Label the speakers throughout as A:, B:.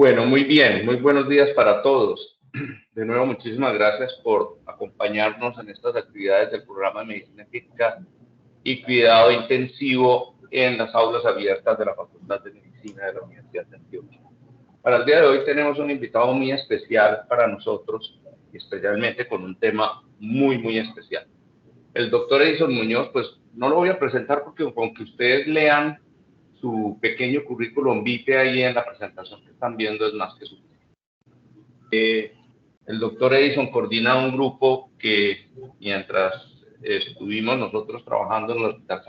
A: Bueno, muy bien, muy buenos días para todos. De nuevo, muchísimas gracias por acompañarnos en estas actividades del programa de Medicina Física y Cuidado Intensivo en las aulas abiertas de la Facultad de Medicina de la Universidad de Antioquia. Para el día de hoy tenemos un invitado muy especial para nosotros, especialmente con un tema muy especial. El doctor Edison Muñoz, pues no lo voy a presentar porque aunque ustedes lean su pequeño currículum vitae ahí en la presentación que están viendo, es más que suficiente. El doctor Edison coordina un grupo que mientras estuvimos nosotros trabajando en el Hospital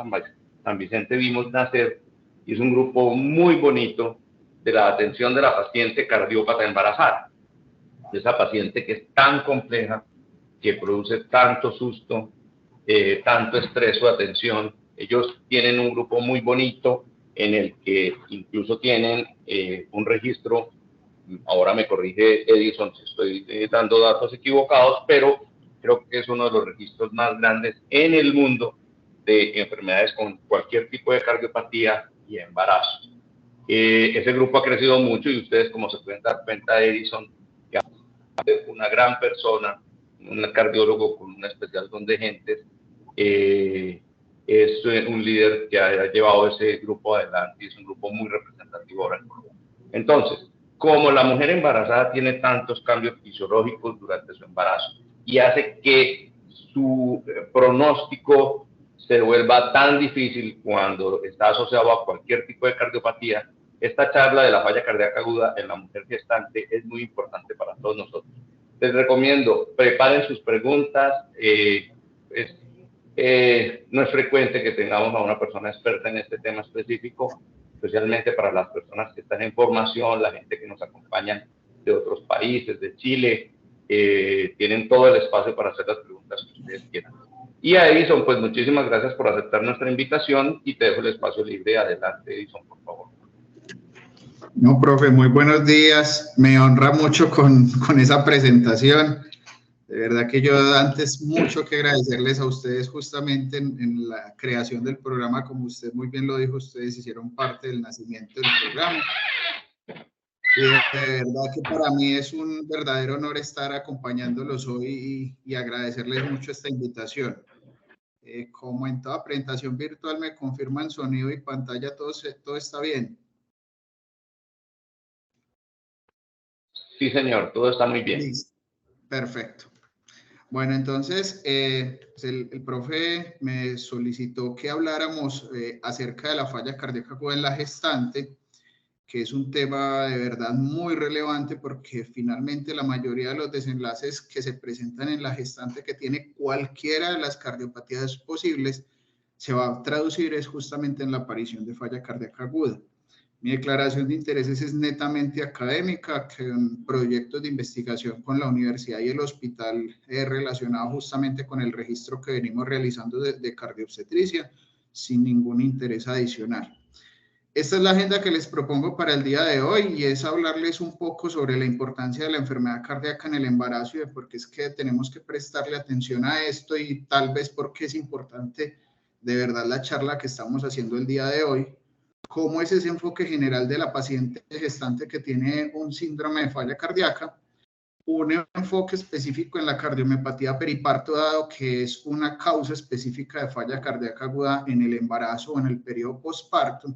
A: San Vicente vimos nacer, y es un grupo muy bonito de la atención de la paciente cardiópata embarazada. Esa paciente que es tan compleja, que produce tanto susto, tanto estrés o atención. Ellos tienen un grupo muy bonito en el que incluso tienen un registro, ahora me corrige Edison si estoy dando datos equivocados, pero creo que es uno de los registros más grandes en el mundo de enfermedades con cualquier tipo de cardiopatía y embarazo. Ese grupo ha crecido mucho y ustedes, como se pueden dar cuenta, Edison, que es una gran persona, un cardiólogo con una especialización de gentes, es un líder que ha llevado ese grupo adelante y es un grupo muy representativo ahora en Colombia. Entonces, como la mujer embarazada tiene tantos cambios fisiológicos durante su embarazo y hace que su pronóstico se vuelva tan difícil cuando está asociado a cualquier tipo de cardiopatía, esta charla de la falla cardíaca aguda en la mujer gestante es muy importante para todos nosotros. Les recomiendo, preparen sus preguntas. No es frecuente que tengamos a una persona experta en este tema específico, especialmente para las personas que están en formación, la gente que nos acompaña de otros países, de Chile, tienen todo el espacio para hacer las preguntas que ustedes quieran. Y a Edison, pues muchísimas gracias por aceptar nuestra invitación y te dejo el espacio libre. Adelante, Edison, por favor.
B: No, profe, muy buenos días. Me honra mucho con esa presentación. De verdad que yo antes mucho que agradecerles a ustedes justamente en la creación del programa, como usted muy bien lo dijo, ustedes hicieron parte del nacimiento del programa. Y de verdad que para mí es un verdadero honor estar acompañándolos hoy y agradecerles mucho esta invitación. Como en toda presentación virtual me confirman sonido y pantalla, todo está bien.
A: Sí, señor, todo está muy bien.
B: Listo. Perfecto. Bueno, entonces el profe me solicitó que habláramos acerca de la falla cardíaca aguda en la gestante, que es un tema de verdad muy relevante porque finalmente la mayoría de los desenlaces que se presentan en la gestante que tiene cualquiera de las cardiopatías posibles se va a traducir es justamente en la aparición de falla cardíaca aguda. Mi declaración de intereses es netamente académica, con proyectos de investigación con la universidad y el hospital relacionado justamente con el registro que venimos realizando de cardiobstetricia, sin ningún interés adicional. Esta es la agenda que les propongo para el día de hoy y es hablarles un poco sobre la importancia de la enfermedad cardíaca en el embarazo y de por qué es que tenemos que prestarle atención a esto y tal vez por qué es importante de verdad la charla que estamos haciendo el día de hoy. Cómo es ese enfoque general de la paciente gestante que tiene un síndrome de falla cardíaca, un enfoque específico en la cardiomiopatía periparto, dado que es una causa específica de falla cardíaca aguda en el embarazo o en el periodo postparto,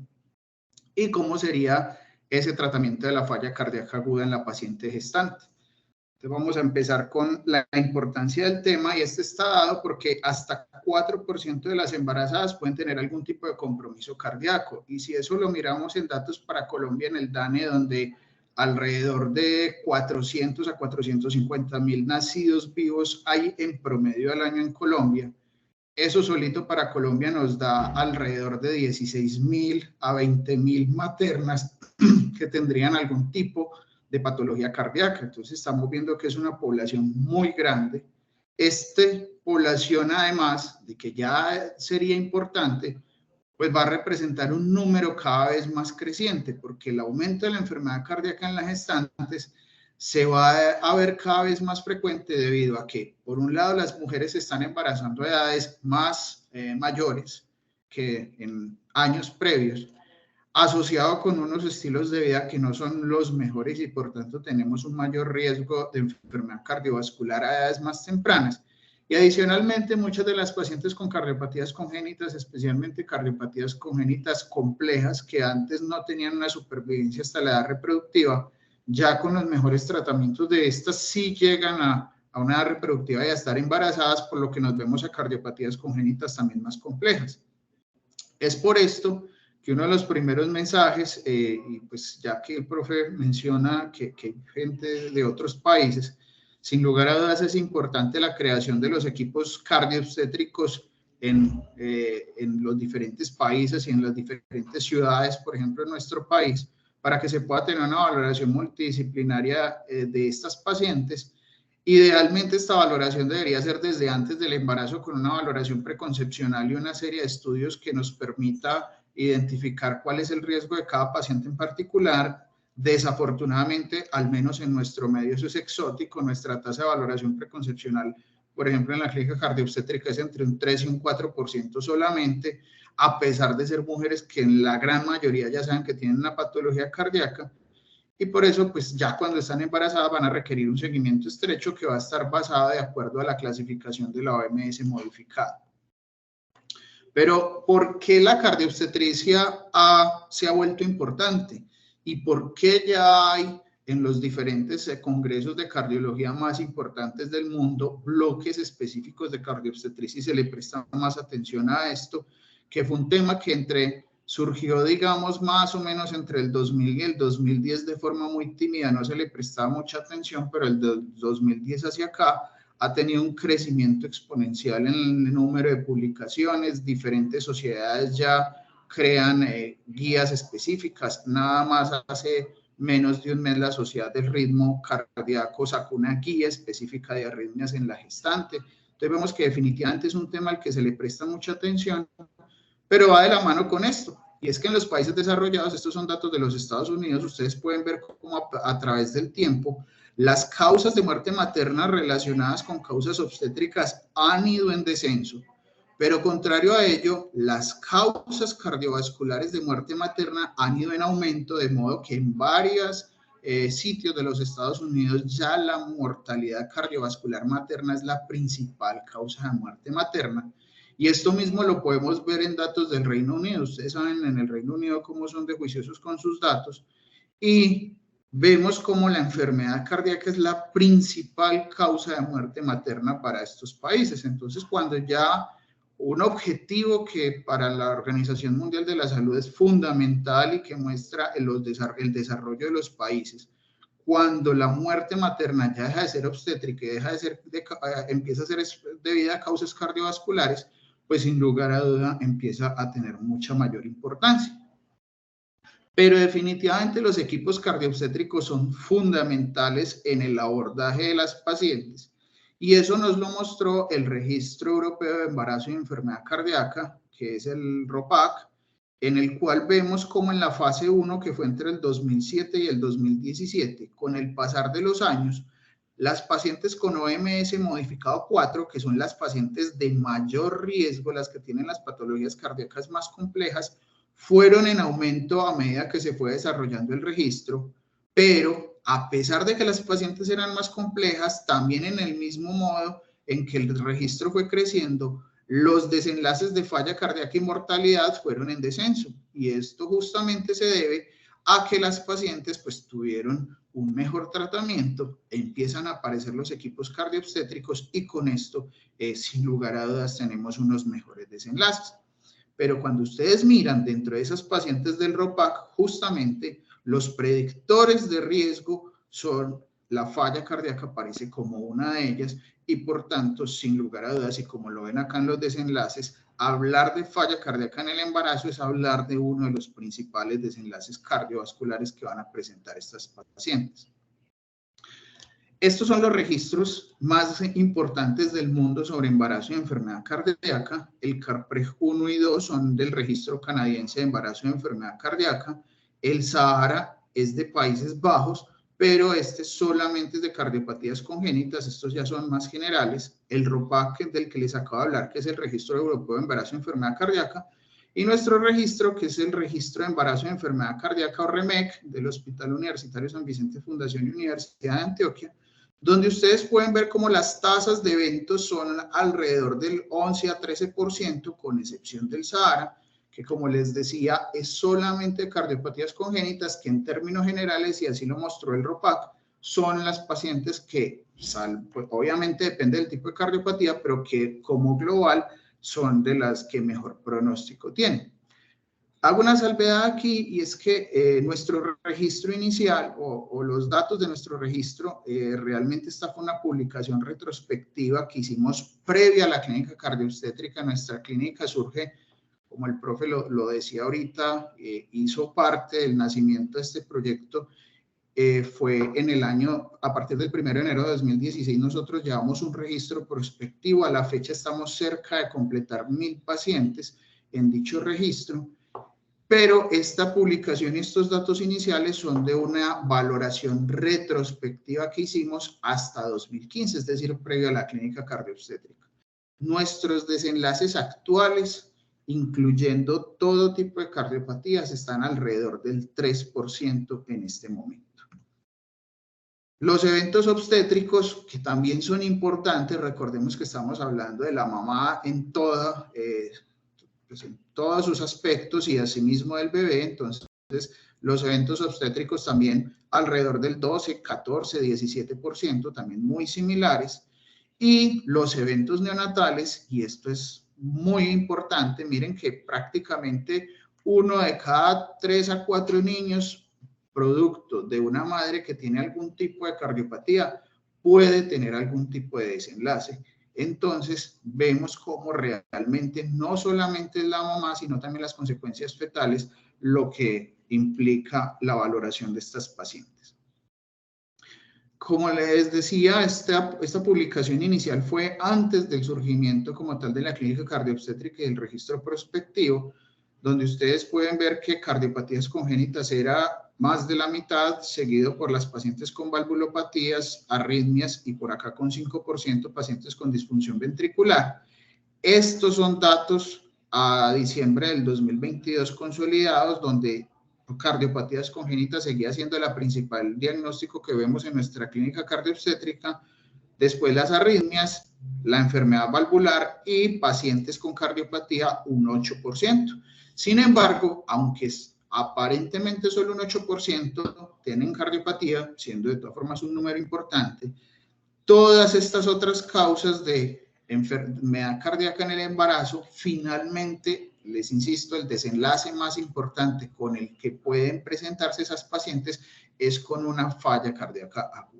B: y cómo sería ese tratamiento de la falla cardíaca aguda en la paciente gestante. Entonces vamos a empezar con la importancia del tema y este está dado porque hasta 4% de las embarazadas pueden tener algún tipo de compromiso cardíaco y si eso lo miramos en datos para Colombia en el DANE donde alrededor de 400 a 450 mil nacidos vivos hay en promedio al año en Colombia, eso solito para Colombia nos da alrededor de 16.000 a 20.000 maternas que tendrían algún tipo de patología cardíaca. Entonces estamos viendo que es una población muy grande. Esta población, además de que ya sería importante, pues va a representar un número cada vez más creciente, porque el aumento de la enfermedad cardíaca en las gestantes se va a ver cada vez más frecuente debido a que, por un lado, las mujeres se están embarazando a edades más mayores que en años previos. asociado con unos estilos de vida que no son los mejores y por tanto tenemos un mayor riesgo de enfermedad cardiovascular a edades más tempranas. Y adicionalmente, muchas de las pacientes con cardiopatías congénitas, especialmente cardiopatías congénitas complejas, que antes no tenían una supervivencia hasta la edad reproductiva, ya con los mejores tratamientos de estas sí llegan a una edad reproductiva y a estar embarazadas, por lo que nos vemos a cardiopatías congénitas también más complejas. Es por esto que uno de los primeros mensajes, y pues ya que el profe menciona que hay gente de otros países, sin lugar a dudas es importante la creación de los equipos cardioobstétricos en los diferentes países y en las diferentes ciudades, por ejemplo en nuestro país, para que se pueda tener una valoración multidisciplinaria de estas pacientes. Idealmente esta valoración debería ser desde antes del embarazo con una valoración preconcepcional y una serie de estudios que nos permita identificar cuál es el riesgo de cada paciente en particular. Desafortunadamente, al menos en nuestro medio eso es exótico, nuestra tasa de valoración preconcepcional, por ejemplo en la clínica cardiobstétrica es entre un 3 y un 4% solamente, a pesar de ser mujeres que en la gran mayoría ya saben que tienen una patología cardíaca. Y por eso, pues ya cuando están embarazadas van a requerir un seguimiento estrecho que va a estar basado de acuerdo a la clasificación de la OMS modificada. Pero, ¿por qué la cardiobstetricia se ha vuelto importante? ¿Y por qué ya hay en los diferentes congresos de cardiología más importantes del mundo bloques específicos de cardiobstetricia y se le presta más atención a esto? Que fue un tema que surgió, digamos, más o menos entre el 2000 y el 2010 de forma muy tímida, no se le prestaba mucha atención, pero el 2010 hacia acá ha tenido un crecimiento exponencial en el número de publicaciones, diferentes sociedades ya crean guías específicas, nada más hace menos de un mes la Sociedad del Ritmo Cardíaco sacó una guía específica de arritmias en la gestante, entonces vemos que definitivamente es un tema al que se le presta mucha atención, pero va de la mano con esto, y es que en los países desarrollados, estos son datos de los Estados Unidos, ustedes pueden ver cómo a través del tiempo las causas de muerte materna relacionadas con causas obstétricas han ido en descenso, pero contrario a ello, las causas cardiovasculares de muerte materna han ido en aumento, de modo que en varios sitios de los Estados Unidos ya la mortalidad cardiovascular materna es la principal causa de muerte materna. Y esto mismo lo podemos ver en datos del Reino Unido. Ustedes saben en el Reino Unido cómo son de juiciosos con sus datos. Y vemos cómo la enfermedad cardíaca es la principal causa de muerte materna para estos países. Entonces, cuando ya un objetivo que para la Organización Mundial de la Salud es fundamental y que muestra el desarrollo de los países, cuando la muerte materna ya deja de ser obstétrica y empieza a ser debida a causas cardiovasculares, pues sin lugar a duda empieza a tener mucha mayor importancia. Pero definitivamente los equipos cardiobstétricos son fundamentales en el abordaje de las pacientes y eso nos lo mostró el Registro Europeo de Embarazo y Enfermedad Cardíaca, que es el ROPAC, en el cual vemos como en la fase 1, que fue entre el 2007 y el 2017, con el pasar de los años, las pacientes con OMS modificado 4, que son las pacientes de mayor riesgo, las que tienen las patologías cardíacas más complejas, fueron en aumento a medida que se fue desarrollando el registro, pero a pesar de que las pacientes eran más complejas, también en el mismo modo en que el registro fue creciendo, los desenlaces de falla cardíaca y mortalidad fueron en descenso. Y esto justamente se debe a que las pacientes pues tuvieron un mejor tratamiento, empiezan a aparecer los equipos cardiobstétricos y con esto, sin lugar a dudas, tenemos unos mejores desenlaces. Pero cuando ustedes miran dentro de esas pacientes del ROPAC, justamente los predictores de riesgo son la falla cardíaca, aparece como una de ellas y por tanto, sin lugar a dudas, y como lo ven acá en los desenlaces, hablar de falla cardíaca en el embarazo es hablar de uno de los principales desenlaces cardiovasculares que van a presentar estas pacientes. Estos son los registros más importantes del mundo sobre embarazo y enfermedad cardíaca. El CARPREG 1 y 2 son del Registro Canadiense de Embarazo y Enfermedad Cardíaca. El SAHARA es de Países Bajos, pero este solamente es de cardiopatías congénitas, estos ya son más generales. El ROPAC, del que les acabo de hablar, que es el Registro Europeo de Embarazo y Enfermedad Cardíaca, Y nuestro registro, que es el registro de embarazo de enfermedad cardíaca o REMEC del Hospital Universitario San Vicente Fundación y Universidad de Antioquia, donde ustedes pueden ver cómo las tasas de eventos son alrededor del 11 a 13%, con excepción del Sahara, que como les decía, es solamente cardiopatías congénitas, que en términos generales, y así lo mostró el ROPAC, son las pacientes que, pues, obviamente depende del tipo de cardiopatía, pero que como global son de las que mejor pronóstico tienen. Hago una salvedad aquí, y es que nuestro registro inicial o los datos de nuestro registro, realmente esta fue una publicación retrospectiva que hicimos previa a la clínica cardioobstétrica. Nuestra clínica surge, como el profe lo decía ahorita, hizo parte del nacimiento de este proyecto. Fue en el año, a partir del 1 de enero de 2016, nosotros llevamos un registro prospectivo. A la fecha estamos cerca de completar 1000 pacientes en dicho registro, pero esta publicación y estos datos iniciales son de una valoración retrospectiva que hicimos hasta 2015, es decir, previo a la clínica cardioobstétrica. Nuestros desenlaces actuales, incluyendo todo tipo de cardiopatías, están alrededor del 3% en este momento. Los eventos obstétricos, que también son importantes, recordemos que estamos hablando de la mamá en toda, pues en todos sus aspectos, y asimismo del bebé. Entonces los eventos obstétricos también alrededor del 12, 14, 17%, también muy similares. Y los eventos neonatales, y esto es muy importante, miren que prácticamente 1 de cada 3 a 4 niños producto de una madre que tiene algún tipo de cardiopatía puede tener algún tipo de desenlace. Entonces vemos cómo realmente no solamente es la mamá, sino también las consecuencias fetales, lo que implica la valoración de estas pacientes. Como les decía, esta publicación inicial fue antes del surgimiento como tal de la clínica cardioobstétrica y del registro prospectivo, donde ustedes pueden ver que cardiopatías congénitas era más de la mitad, seguido por las pacientes con valvulopatías, arritmias, y por acá con 5% pacientes con disfunción ventricular. Estos son datos a diciembre del 2022 consolidados, donde cardiopatías congénitas seguía siendo el principal diagnóstico que vemos en nuestra clínica cardioobstétrica, después las arritmias, la enfermedad valvular y pacientes con cardiopatía un 8%. Sin embargo, aunque aparentemente solo un 8% tienen cardiopatía, siendo de todas formas un número importante, todas estas otras causas de enfermedad cardíaca en el embarazo, finalmente, les insisto, el desenlace más importante con el que pueden presentarse esas pacientes es con una falla cardíaca aguda.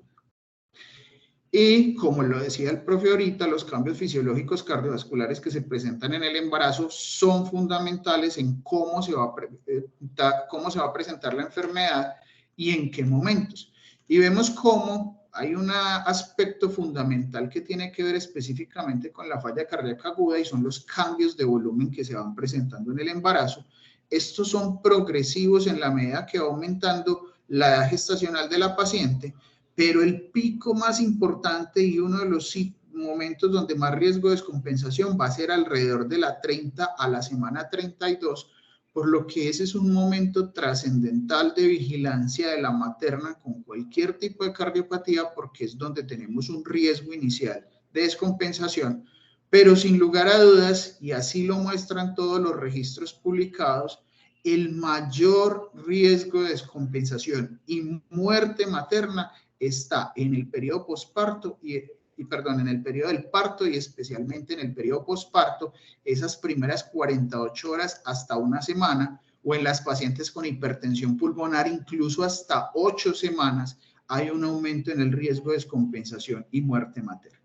B: Y como lo decía el profe ahorita, los cambios fisiológicos cardiovasculares que se presentan en el embarazo son fundamentales en cómo se va a presentar la enfermedad y en qué momentos. Y vemos cómo hay un aspecto fundamental que tiene que ver específicamente con la falla cardíaca aguda, y son los cambios de volumen que se van presentando en el embarazo. Estos son progresivos en la medida que va aumentando la edad gestacional de la paciente, pero el pico más importante y uno de los momentos donde más riesgo de descompensación va a ser alrededor de la 30 a la semana 32, por lo que ese es un momento trascendental de vigilancia de la materna con cualquier tipo de cardiopatía, porque es donde tenemos un riesgo inicial de descompensación, pero sin lugar a dudas, y así lo muestran todos los registros publicados, el mayor riesgo de descompensación y muerte materna está en el periodo posparto en el periodo del parto, y especialmente en el periodo posparto, esas primeras 48 horas hasta una semana, o en las pacientes con hipertensión pulmonar incluso hasta 8 semanas, hay un aumento en el riesgo de descompensación y muerte materna.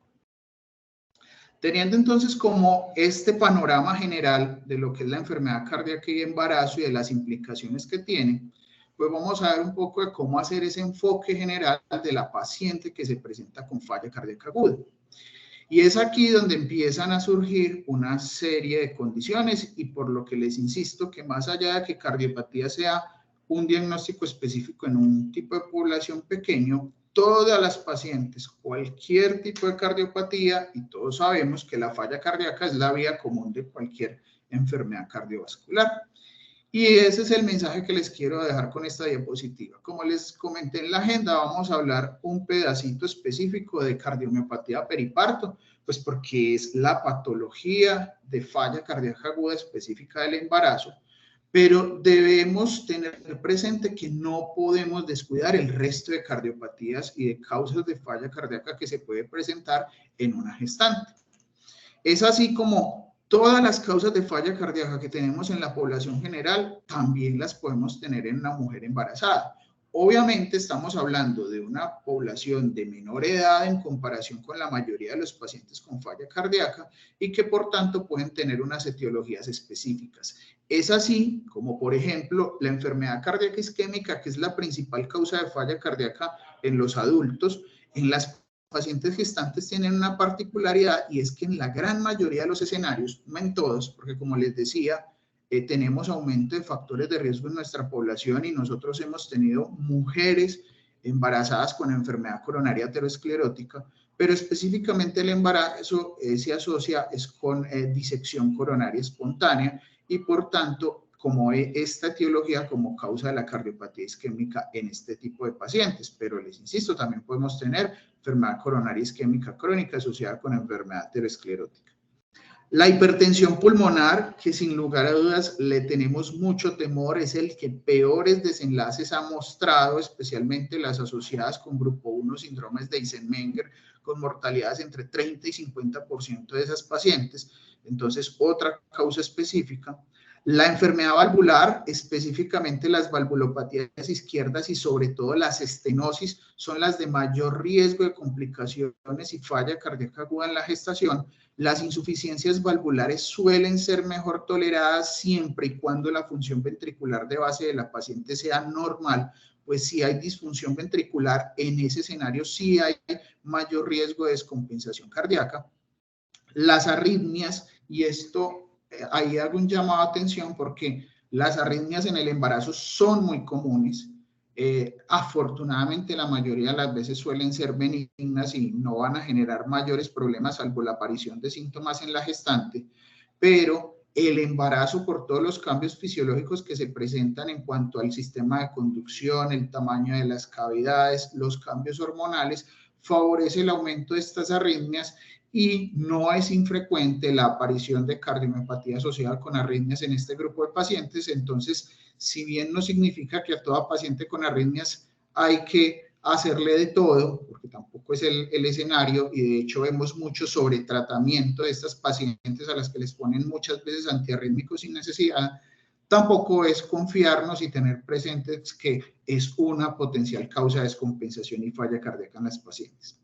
B: Teniendo entonces como este panorama general de lo que es la enfermedad cardíaca y embarazo y de las implicaciones que tiene, pues vamos a ver un poco de cómo hacer ese enfoque general de la paciente que se presenta con falla cardíaca aguda. Y es aquí donde empiezan a surgir una serie de condiciones, y por lo que les insisto que más allá de que cardiopatía sea un diagnóstico específico en un tipo de población pequeño, todas las pacientes, cualquier tipo de cardiopatía, y todos sabemos que la falla cardíaca es la vía común de cualquier enfermedad cardiovascular. Y ese es el mensaje que les quiero dejar con esta diapositiva. Como les comenté en la agenda, vamos a hablar un pedacito específico de cardiomiopatía periparto, pues porque es la patología de falla cardíaca aguda específica del embarazo, pero debemos tener presente que no podemos descuidar el resto de cardiopatías y de causas de falla cardíaca que se puede presentar en una gestante. Es así como todas las causas de falla cardíaca que tenemos en la población general, también las podemos tener en una mujer embarazada. Obviamente estamos hablando de una población de menor edad en comparación con la mayoría de los pacientes con falla cardíaca y que por tanto pueden tener unas etiologías específicas. Es así como, por ejemplo, la enfermedad cardíaca isquémica, que es la principal causa de falla cardíaca en los adultos. En las pacientes gestantes tienen una particularidad y es que en la gran mayoría de los escenarios, no en todos, porque como les decía, tenemos aumento de factores de riesgo en nuestra población y nosotros hemos tenido mujeres embarazadas con enfermedad coronaria aterosclerótica, pero específicamente el embarazo se asocia con disección coronaria espontánea y por tanto como esta etiología como causa de la cardiopatía isquémica en este tipo de pacientes. Pero les insisto, también podemos tener enfermedad coronaria isquémica crónica asociada con enfermedad aterosclerótica. La hipertensión pulmonar, que sin lugar a dudas le tenemos mucho temor, es el que peores desenlaces ha mostrado, especialmente las asociadas con grupo 1 síndromes de Eisenmenger, con mortalidades entre 30 y 50% de esas pacientes. Entonces, otra causa específica. La enfermedad valvular, específicamente las valvulopatías izquierdas y sobre todo las estenosis, son las de mayor riesgo de complicaciones y falla cardíaca aguda en la gestación. Las insuficiencias valvulares suelen ser mejor toleradas siempre y cuando la función ventricular de base de la paciente sea normal, pues si hay disfunción ventricular, en ese escenario sí hay mayor riesgo de descompensación cardíaca. Las arritmias, y esto ahí hago un llamado a atención porque las arritmias en el embarazo son muy comunes. Afortunadamente la mayoría de las veces suelen ser benignas y no van a generar mayores problemas salvo la aparición de síntomas en la gestante, pero el embarazo por todos los cambios fisiológicos que se presentan en cuanto al sistema de conducción, el tamaño de las cavidades, los cambios hormonales, favorece el aumento de estas arritmias y no es infrecuente la aparición de cardiomiopatía asociada con arritmias en este grupo de pacientes. Entonces, si bien no significa que a toda paciente con arritmias hay que hacerle de todo, porque tampoco es el escenario, y de hecho vemos mucho sobretratamiento de estas pacientes a las que les ponen muchas veces antiarrítmicos sin necesidad, tampoco es confiarnos y tener presentes que es una potencial causa de descompensación y falla cardíaca en las pacientes.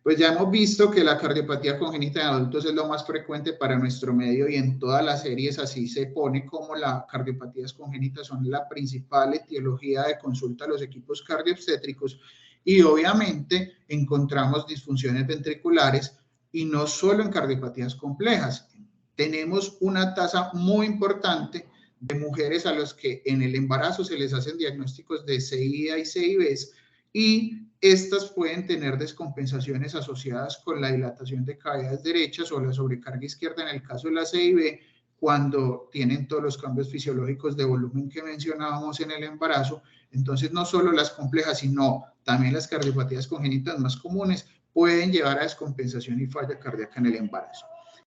B: Pues ya hemos visto que la cardiopatía congénita en adultos es lo más frecuente para nuestro medio y en todas las series así se pone como las cardiopatías congénitas son la principal etiología de consulta a los equipos cardioobstétricos y obviamente encontramos disfunciones ventriculares y no solo en cardiopatías complejas. Tenemos una tasa muy importante de mujeres a las que en el embarazo se les hacen diagnósticos de CIDA y CIBs y estas pueden tener descompensaciones asociadas con la dilatación de cavidades derechas o la sobrecarga izquierda en el caso de la CIB cuando tienen todos los cambios fisiológicos de volumen que mencionábamos en el embarazo. Entonces, no solo las complejas, sino también las cardiopatías congénitas más comunes pueden llevar a descompensación y falla cardíaca en el embarazo.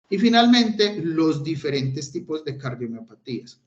B: Y finalmente, los diferentes tipos de cardiomiopatías.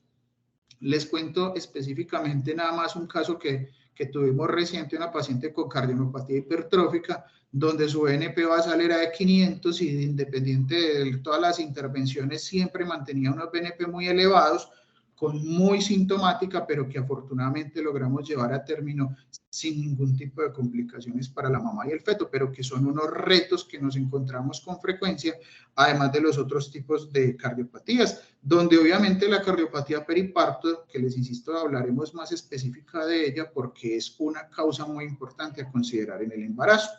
B: Les cuento específicamente nada más un caso que tuvimos reciente, una paciente con cardiomiopatía hipertrófica, donde su BNP basal era de 500 y independiente de todas las intervenciones siempre mantenía unos BNP muy elevados, con muy sintomática, pero que afortunadamente logramos llevar a término sin ningún tipo de complicaciones para la mamá y el feto, pero que son unos retos que nos encontramos con frecuencia, además de los otros tipos de cardiopatías, donde obviamente la cardiopatía periparto, que les insisto, hablaremos más específica de ella porque es una causa muy importante a considerar en el embarazo.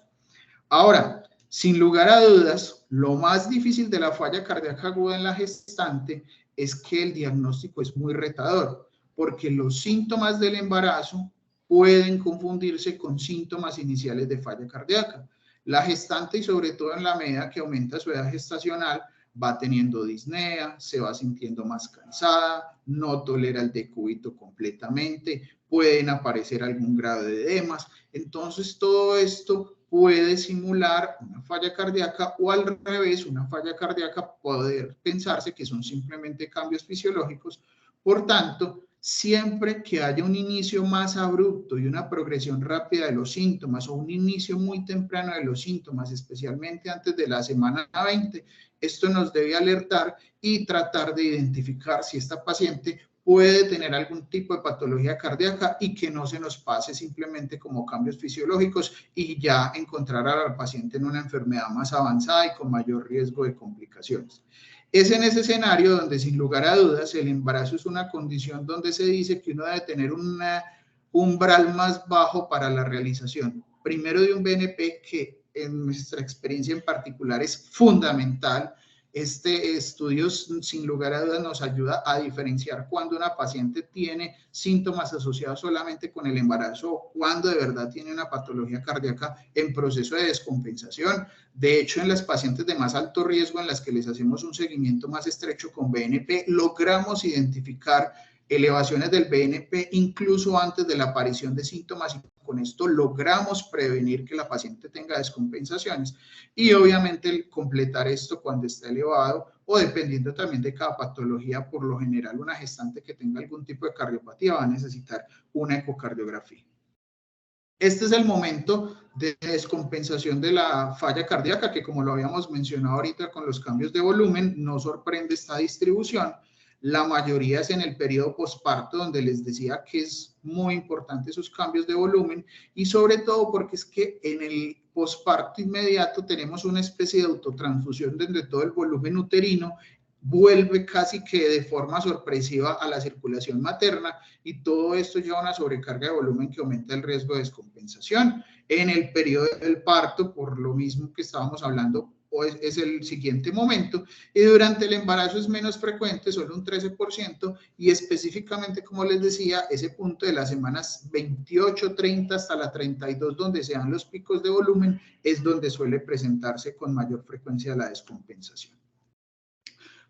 B: Ahora, sin lugar a dudas, lo más difícil de la falla cardíaca aguda en la gestante es que el diagnóstico es muy retador, porque los síntomas del embarazo pueden confundirse con síntomas iniciales de falla cardíaca. La gestante, y sobre todo en la medida que aumenta su edad gestacional, va teniendo disnea, se va sintiendo más cansada, no tolera el decúbito completamente, pueden aparecer algún grado de edemas. Entonces, todo esto puede simular una falla cardíaca o al revés, una falla cardíaca poder pensarse que son simplemente cambios fisiológicos. Por tanto, siempre que haya un inicio más abrupto y una progresión rápida de los síntomas o un inicio muy temprano de los síntomas, especialmente antes de la semana 20, esto nos debe alertar y tratar de identificar si esta paciente puede tener algún tipo de patología cardíaca y que no se nos pase simplemente como cambios fisiológicos y ya encontrar a la paciente en una enfermedad más avanzada y con mayor riesgo de complicaciones. Es en ese escenario donde, sin lugar a dudas, el embarazo es una condición donde se dice que uno debe tener un umbral más bajo para la realización, primero de un BNP, que en nuestra experiencia en particular es fundamental. Este estudio, sin lugar a dudas, nos ayuda a diferenciar cuando una paciente tiene síntomas asociados solamente con el embarazo o cuando de verdad tiene una patología cardíaca en proceso de descompensación. De hecho, en las pacientes de más alto riesgo, en las que les hacemos un seguimiento más estrecho con BNP, logramos identificar elevaciones del BNP incluso antes de la aparición de síntomas y con esto logramos prevenir que la paciente tenga descompensaciones y obviamente el completar esto cuando está elevado o dependiendo también de cada patología, por lo general una gestante que tenga algún tipo de cardiopatía va a necesitar una ecocardiografía. Este es el momento de descompensación de la falla cardíaca que, como lo habíamos mencionado ahorita con los cambios de volumen, no sorprende esta distribución. La mayoría es en el periodo posparto, donde les decía que es muy importante esos cambios de volumen y sobre todo porque es que en el posparto inmediato tenemos una especie de autotransfusión donde todo el volumen uterino vuelve casi que de forma sorpresiva a la circulación materna y todo esto lleva a una sobrecarga de volumen que aumenta el riesgo de descompensación. En el periodo del parto, por lo mismo que estábamos hablando, es el siguiente momento, y durante el embarazo es menos frecuente, solo un 13%, y específicamente, como les decía, ese punto de las semanas 28, 30 hasta la 32, donde se dan los picos de volumen, es donde suele presentarse con mayor frecuencia la descompensación.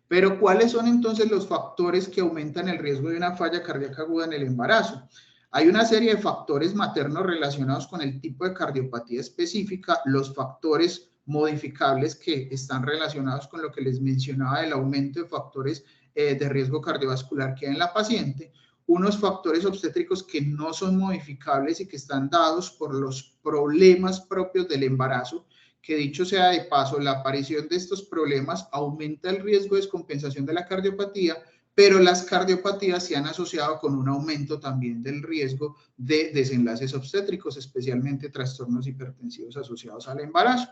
B: Pero, ¿cuáles son entonces los factores que aumentan el riesgo de una falla cardíaca aguda en el embarazo? Hay una serie de factores maternos relacionados con el tipo de cardiopatía específica, los factores modificables que están relacionados con lo que les mencionaba del aumento de factores de riesgo cardiovascular que hay en la paciente, unos factores obstétricos que no son modificables y que están dados por los problemas propios del embarazo, que dicho sea de paso, la aparición de estos problemas aumenta el riesgo de descompensación de la cardiopatía, pero las cardiopatías se han asociado con un aumento también del riesgo de desenlaces obstétricos, especialmente trastornos hipertensivos asociados al embarazo.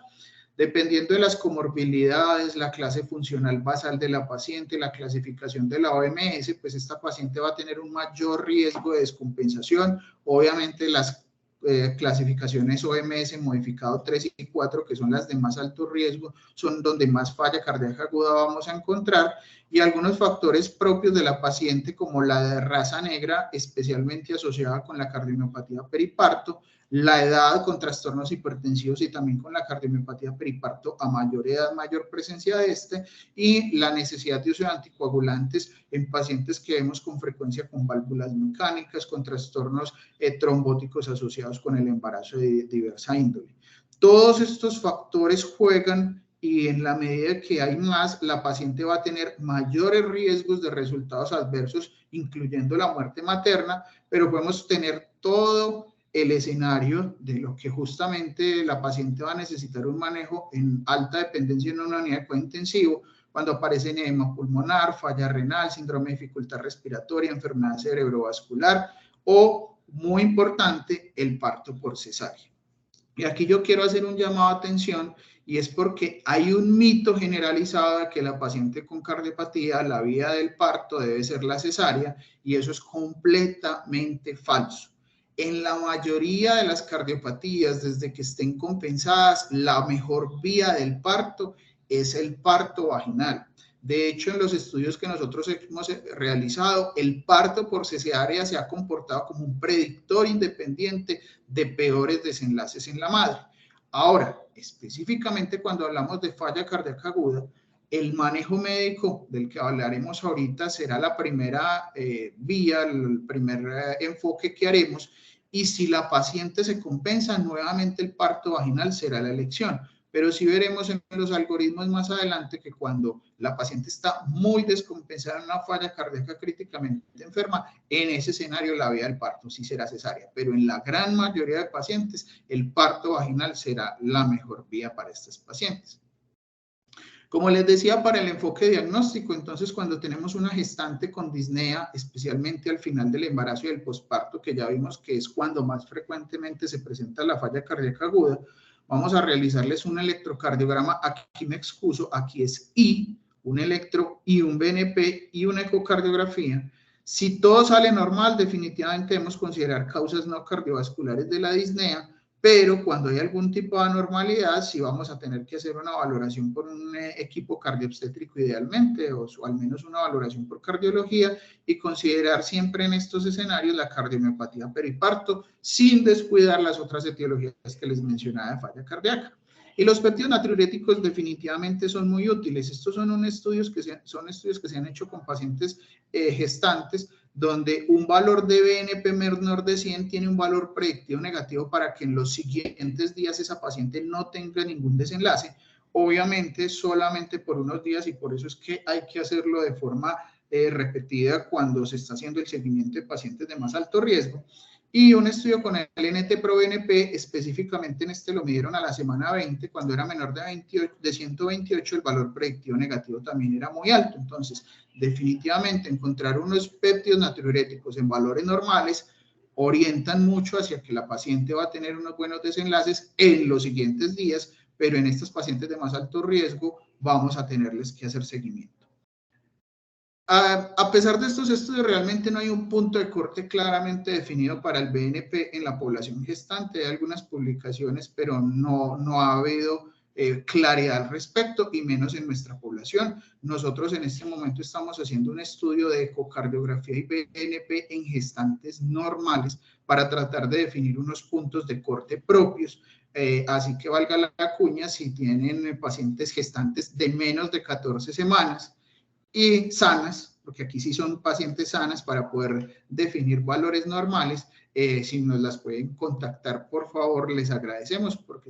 B: Dependiendo de las comorbilidades, la clase funcional basal de la paciente, la clasificación de la OMS, pues esta paciente va a tener un mayor riesgo de descompensación. Obviamente las clasificaciones OMS modificado 3 y 4, que son las de más alto riesgo, son donde más falla cardíaca aguda vamos a encontrar, y algunos factores propios de la paciente como la de raza negra, especialmente asociada con la cardiomiopatía periparto, la edad con trastornos hipertensivos y también con la cardiomiopatía periparto a mayor edad, mayor presencia de y la necesidad de uso de anticoagulantes en pacientes que vemos con frecuencia con válvulas mecánicas, con trastornos trombóticos asociados con el embarazo de diversa índole. Todos estos factores juegan y en la medida que hay más, la paciente va a tener mayores riesgos de resultados adversos, incluyendo la muerte materna, pero podemos tener todo el escenario de lo que justamente la paciente va a necesitar un manejo en alta dependencia en una unidad de cuidado intensivo, cuando aparece edema pulmonar, falla renal, síndrome de dificultad respiratoria, enfermedad cerebrovascular o, muy importante, el parto por cesárea. Y aquí yo quiero hacer un llamado a atención y es porque hay un mito generalizado de que la paciente con cardiopatía, la vía del parto debe ser la cesárea y eso es completamente falso. En la mayoría de las cardiopatías, desde que estén compensadas, la mejor vía del parto es el parto vaginal. De hecho, en los estudios que nosotros hemos realizado, el parto por cesárea se ha comportado como un predictor independiente de peores desenlaces en la madre. Ahora, específicamente cuando hablamos de falla cardíaca aguda, El manejo médico del que hablaremos ahorita será la primera vía, el primer enfoque que haremos, y si la paciente se compensa, nuevamente el parto vaginal será la elección. Pero sí veremos en los algoritmos más adelante que cuando la paciente está muy descompensada en una falla cardíaca críticamente enferma, en ese escenario la vía del parto sí será cesárea, pero en la gran mayoría de pacientes el parto vaginal será la mejor vía para estas pacientes. Como les decía, para el enfoque diagnóstico, entonces cuando tenemos una gestante con disnea, especialmente al final del embarazo y del posparto, que ya vimos que es cuando más frecuentemente se presenta la falla cardíaca aguda, vamos a realizarles un electrocardiograma. Aquí me excuso, aquí es I, un electro y un BNP y una ecocardiografía. Si todo sale normal, definitivamente debemos considerar causas no cardiovasculares de la disnea, pero cuando hay algún tipo de anormalidad, sí vamos a tener que hacer una valoración por un equipo cardioobstétrico idealmente, o al menos una valoración por cardiología, y considerar siempre en estos escenarios la cardiomiopatía periparto, sin descuidar las otras etiologías que les mencionaba de falla cardíaca. Y los péptidos natriuréticos definitivamente son muy útiles. Estos son estudios que se han hecho con pacientes gestantes, donde un valor de BNP menor de 100 tiene un valor predictivo negativo para que en los siguientes días esa paciente no tenga ningún desenlace, obviamente solamente por unos días, y por eso es que hay que hacerlo de forma repetida cuando se está haciendo el seguimiento de pacientes de más alto riesgo. Y un estudio con el NT-proBNP, específicamente en este lo midieron a la semana 20, cuando era menor de 128, el valor predictivo negativo también era muy alto. Entonces, definitivamente encontrar unos péptidos natriuréticos en valores normales orientan mucho hacia que la paciente va a tener unos buenos desenlaces en los siguientes días, pero en estos pacientes de más alto riesgo vamos a tenerles que hacer seguimiento. A pesar de estos estudios, realmente no hay un punto de corte claramente definido para el BNP en la población gestante. Hay algunas publicaciones, pero no ha habido claridad al respecto, y menos en nuestra población. Nosotros en este momento estamos haciendo un estudio de ecocardiografía y BNP en gestantes normales para tratar de definir unos puntos de corte propios. Así que valga la cuña, si tienen pacientes gestantes de menos de 14 semanas, y sanas, porque aquí sí son pacientes sanas para poder definir valores normales, si nos las pueden contactar, por favor, les agradecemos, porque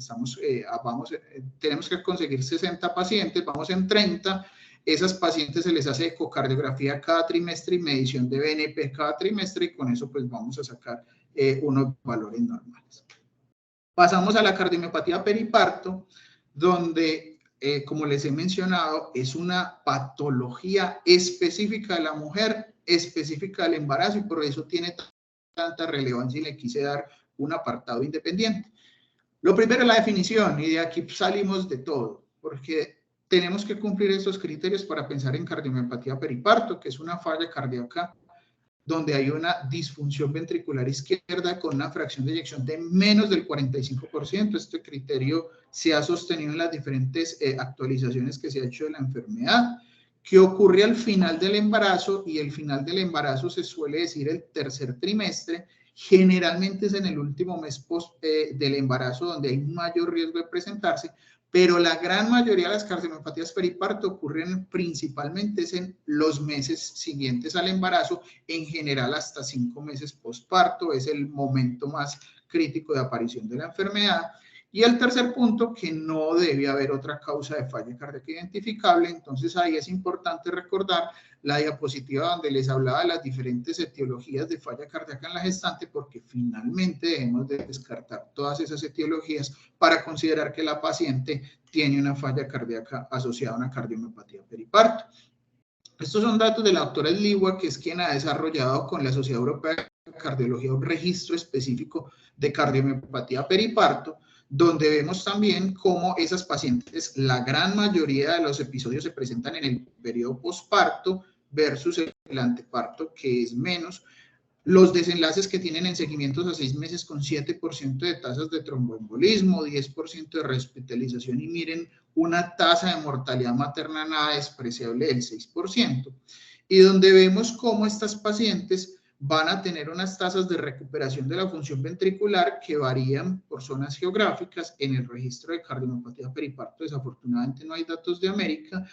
B: tenemos que conseguir 60 pacientes, vamos en 30, esas pacientes se les hace ecocardiografía cada trimestre y medición de BNP cada trimestre, y con eso pues vamos a sacar unos valores normales. Pasamos a la cardiomiopatía periparto, donde como les he mencionado, es una patología específica de la mujer, específica del embarazo, y por eso tiene tanta relevancia y le quise dar un apartado independiente. Lo primero es la definición, y de aquí salimos de todo, porque tenemos que cumplir estos criterios para pensar en cardiomiopatía periparto, que es una falla cardíaca donde hay una disfunción ventricular izquierda con una fracción de eyección de menos del 45%. Este criterio se ha sostenido en las diferentes actualizaciones que se ha hecho de la enfermedad, que ocurre al final del embarazo, y el final del embarazo se suele decir el tercer trimestre. Generalmente es en el último mes del embarazo donde hay un mayor riesgo de presentarse, pero la gran mayoría de las cardiomiopatías periparto ocurren principalmente en los meses siguientes al embarazo, en general hasta 5 meses posparto, es el momento más crítico de aparición de la enfermedad. Y el tercer punto, que no debe haber otra causa de falla cardíaca identificable. Entonces ahí es importante recordar la diapositiva donde les hablaba de las diferentes etiologías de falla cardíaca en la gestante, porque finalmente debemos de descartar todas esas etiologías para considerar que la paciente tiene una falla cardíaca asociada a una cardiomiopatía periparto. Estos son datos de la doctora Sliwa, que es quien ha desarrollado con la Sociedad Europea de Cardiología un registro específico de cardiomiopatía periparto, donde vemos también cómo esas pacientes, la gran mayoría de los episodios se presentan en el periodo posparto versus el anteparto, que es menos. Los desenlaces que tienen en seguimientos a 6 meses con 7% de tasas de tromboembolismo, 10% de rehospitalización, y miren, una tasa de mortalidad materna nada despreciable del 6%. Y donde vemos cómo estas pacientes van a tener unas tasas de recuperación de la función ventricular que varían por zonas geográficas. En el registro de cardiomiopatía periparto, desafortunadamente no hay datos de América,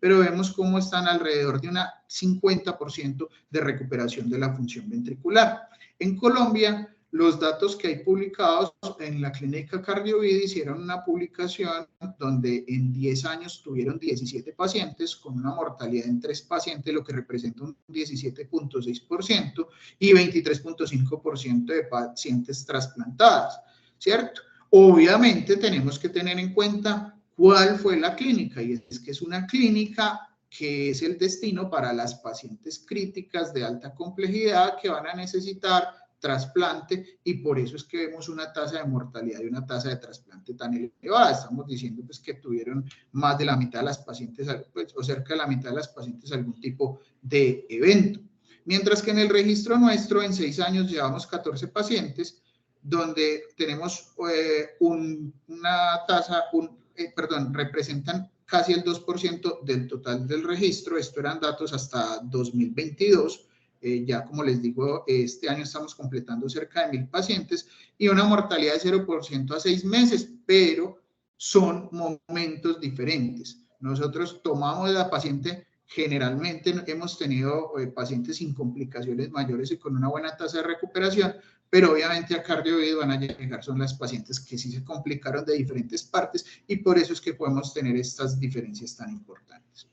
B: pero vemos cómo están alrededor de un 50% de recuperación de la función ventricular. En Colombia, los datos que hay publicados en la clínica Cardiovid hicieron una publicación donde en 10 años tuvieron 17 pacientes con una mortalidad en 3 pacientes, lo que representa un 17.6% y 23.5% de pacientes trasplantadas, ¿cierto? Obviamente tenemos que tener en cuenta cuál fue la clínica, y es que es una clínica que es el destino para las pacientes críticas de alta complejidad que van a necesitar trasplante, y por eso es que vemos una tasa de mortalidad y una tasa de trasplante tan elevada. Estamos diciendo pues que tuvieron más de la mitad de las pacientes, pues, o cerca de la mitad de las pacientes algún tipo de evento. Mientras que en el registro nuestro en 6 años llevamos 14 pacientes, donde tenemos una tasa, representan casi el 2% del total del registro. Esto eran datos hasta 2022. Ya como les digo, este año estamos completando cerca de 1.000 pacientes y una mortalidad de 0% a 6 meses, pero son momentos diferentes. Nosotros tomamos la paciente, generalmente hemos tenido pacientes sin complicaciones mayores y con una buena tasa de recuperación, pero obviamente a Cardiovid van a llegar son las pacientes que sí se complicaron de diferentes partes, y por eso es que podemos tener estas diferencias tan importantes.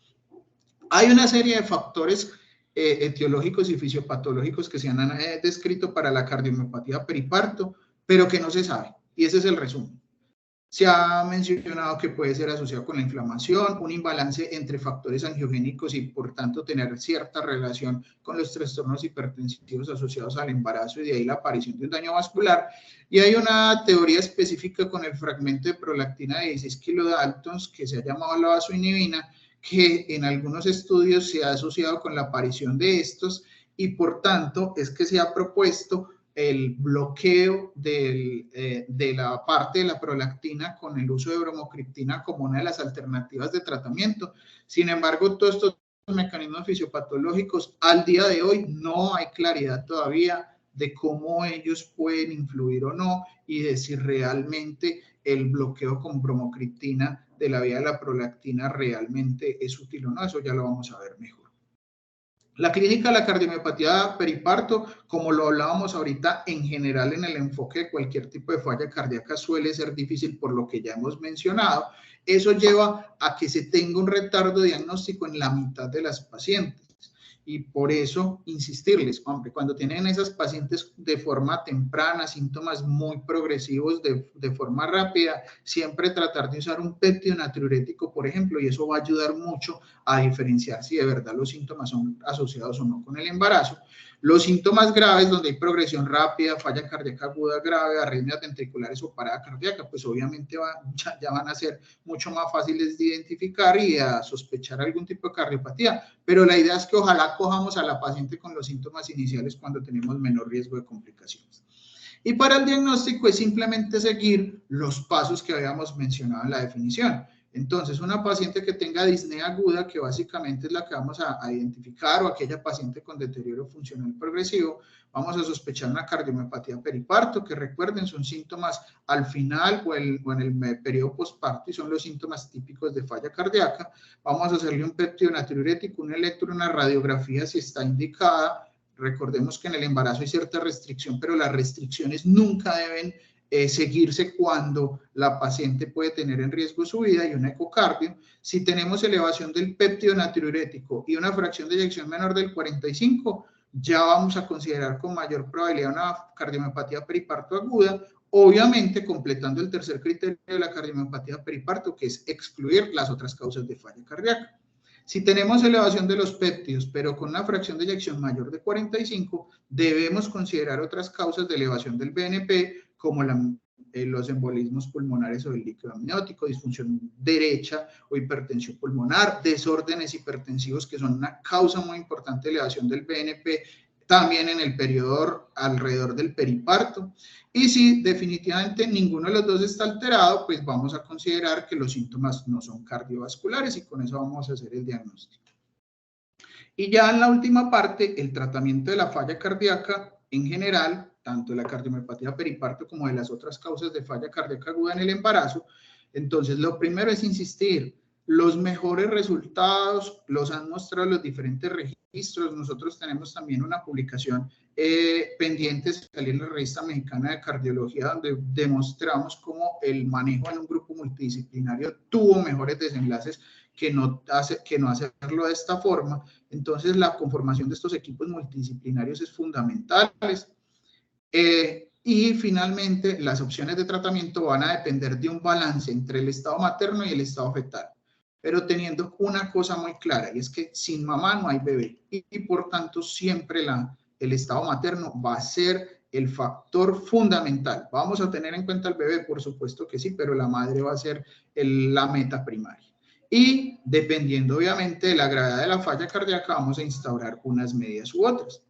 B: Hay una serie de factores etiológicos y fisiopatológicos que se han descrito para la cardiomiopatía periparto, pero que no se sabe, y ese es el resumen. Se ha mencionado que puede ser asociado con la inflamación, un imbalance entre factores angiogénicos y por tanto tener cierta relación con los trastornos hipertensivos asociados al embarazo, y de ahí la aparición de un daño vascular. Y hay una teoría específica con el fragmento de prolactina de 16 kilodaltons que se ha llamado la vasoinhibina, que en algunos estudios se ha asociado con la aparición de estos, y por tanto es que se ha propuesto el bloqueo de la parte de la prolactina con el uso de bromocriptina como una de las alternativas de tratamiento. Sin embargo, todos estos mecanismos fisiopatológicos al día de hoy no hay claridad todavía de cómo ellos pueden influir o no, y de si realmente el bloqueo con bromocriptina de la vía de la prolactina realmente es útil o no. Eso ya lo vamos a ver mejor. La clínica de la cardiomiopatía periparto, como lo hablábamos ahorita, en general en el enfoque de cualquier tipo de falla cardíaca suele ser difícil por lo que ya hemos mencionado. Eso lleva a que se tenga un retardo diagnóstico en la mitad de las pacientes. Y por eso insistirles, hombre, cuando tienen esas pacientes de forma temprana, síntomas muy progresivos de forma rápida, siempre tratar de usar un péptido natriurético, por ejemplo, y eso va a ayudar mucho a diferenciar si de verdad los síntomas son asociados o no con el embarazo. Los síntomas graves, donde hay progresión rápida, falla cardíaca aguda grave, arritmias ventriculares o parada cardíaca, pues obviamente ya van a ser mucho más fáciles de identificar y a sospechar algún tipo de cardiopatía, pero la idea es que ojalá cojamos a la paciente con los síntomas iniciales cuando tenemos menor riesgo de complicaciones. Y para el diagnóstico es simplemente seguir los pasos que habíamos mencionado en la definición. Entonces, una paciente que tenga disnea aguda, que básicamente es la que vamos a identificar, o aquella paciente con deterioro funcional progresivo, vamos a sospechar una cardiomiopatía periparto, que recuerden son síntomas al final o en el periodo postparto, y son los síntomas típicos de falla cardíaca. Vamos a hacerle un péptido natriurético, un electro, una radiografía si está indicada. Recordemos que en el embarazo hay cierta restricción, pero las restricciones nunca deben seguirse cuando la paciente puede tener en riesgo su vida, y un ecocardio. Si tenemos elevación del péptido natriurético y una fracción de eyección menor del 45, ya vamos a considerar con mayor probabilidad una cardiomiopatía periparto aguda, obviamente completando el tercer criterio de la cardiomiopatía periparto, que es excluir las otras causas de falla cardíaca. Si tenemos elevación de los péptidos, pero con una fracción de eyección mayor de 45, debemos considerar otras causas de elevación del BNP, como los embolismos pulmonares o el líquido amniótico, disfunción derecha o hipertensión pulmonar, desórdenes hipertensivos, que son una causa muy importante de elevación del BNP, también en el periodo alrededor del periparto. Y si definitivamente ninguno de los dos está alterado, pues vamos a considerar que los síntomas no son cardiovasculares, y con eso vamos a hacer el diagnóstico. Y ya en la última parte, el tratamiento de la falla cardíaca en general, tanto de la cardiomiopatía periparto como de las otras causas de falla cardíaca aguda en el embarazo. Entonces, lo primero es insistir, los mejores resultados los han mostrado los diferentes registros. Nosotros tenemos también una publicación pendiente de salir en la Revista Mexicana de Cardiología, donde demostramos cómo el manejo en un grupo multidisciplinario tuvo mejores desenlaces que no hacerlo de esta forma. Entonces, la conformación de estos equipos multidisciplinarios es fundamental. Y finalmente, las opciones de tratamiento van a depender de un balance entre el estado materno y el estado fetal, pero teniendo una cosa muy clara, y es que sin mamá no hay bebé, y por tanto siempre el estado materno va a ser el factor fundamental. ¿Vamos a tener en cuenta al bebé? Por supuesto que sí, pero la madre va a ser la meta primaria. Y dependiendo obviamente de la gravedad de la falla cardíaca, vamos a instaurar unas medidas u otras.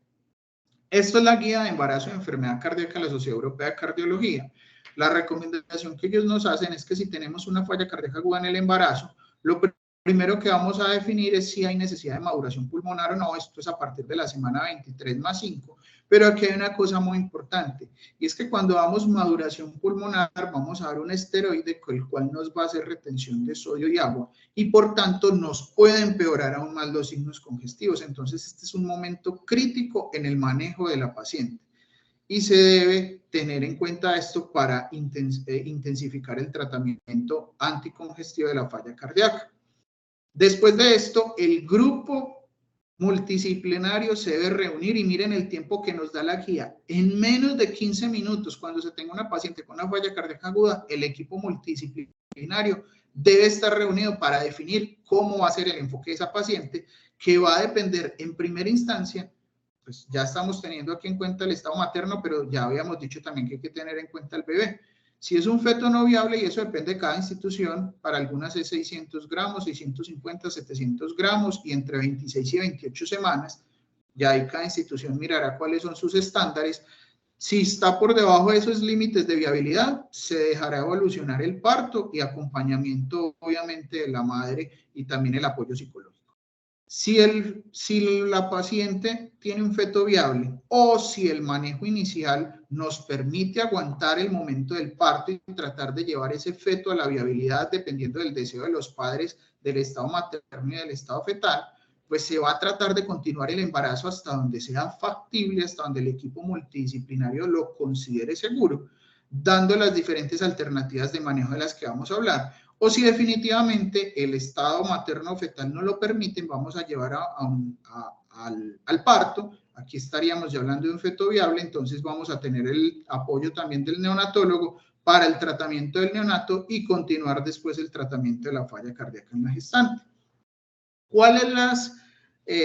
B: Esto es la guía de embarazo y enfermedad cardíaca de la Sociedad Europea de Cardiología. La recomendación que ellos nos hacen es que si tenemos una falla cardíaca aguda en el embarazo, lo primero que vamos a definir es si hay necesidad de maduración pulmonar o no. Esto es a partir de la semana 23 más 5. Pero aquí hay una cosa muy importante, y es que cuando damos maduración pulmonar vamos a dar un esteroide con el cual nos va a hacer retención de sodio y agua, y por tanto nos puede empeorar aún más los signos congestivos. Entonces este es un momento crítico en el manejo de la paciente, y se debe tener en cuenta esto para intensificar el tratamiento anticongestivo de la falla cardíaca. Después de esto, el grupo multidisciplinario se debe reunir, y miren el tiempo que nos da la guía. En menos de 15 minutos, cuando se tenga una paciente con una falla cardíaca aguda, el equipo multidisciplinario debe estar reunido para definir cómo va a ser el enfoque de esa paciente, que va a depender en primera instancia, pues ya estamos teniendo aquí en cuenta el estado materno, pero ya habíamos dicho también que hay que tener en cuenta el bebé. Si es un feto no viable, y eso depende de cada institución, para algunas es 600 gramos, 650, 700 gramos, y entre 26 y 28 semanas, ya ahí cada institución mirará cuáles son sus estándares. Si está por debajo de esos límites de viabilidad, se dejará evolucionar el parto y acompañamiento, obviamente, de la madre, y también el apoyo psicológico. Si la paciente tiene un feto viable, o si el manejo inicial nos permite aguantar el momento del parto y tratar de llevar ese feto a la viabilidad dependiendo del deseo de los padres, del estado materno y del estado fetal, pues se va a tratar de continuar el embarazo hasta donde sea factible, hasta donde el equipo multidisciplinario lo considere seguro, dando las diferentes alternativas de manejo de las que vamos a hablar. O si definitivamente el estado materno o fetal no lo permiten, vamos a llevar al parto. Aquí estaríamos ya hablando de un feto viable, entonces vamos a tener el apoyo también del neonatólogo para el tratamiento del neonato y continuar después el tratamiento de la falla cardíaca en la gestante. ¿Cuáles son las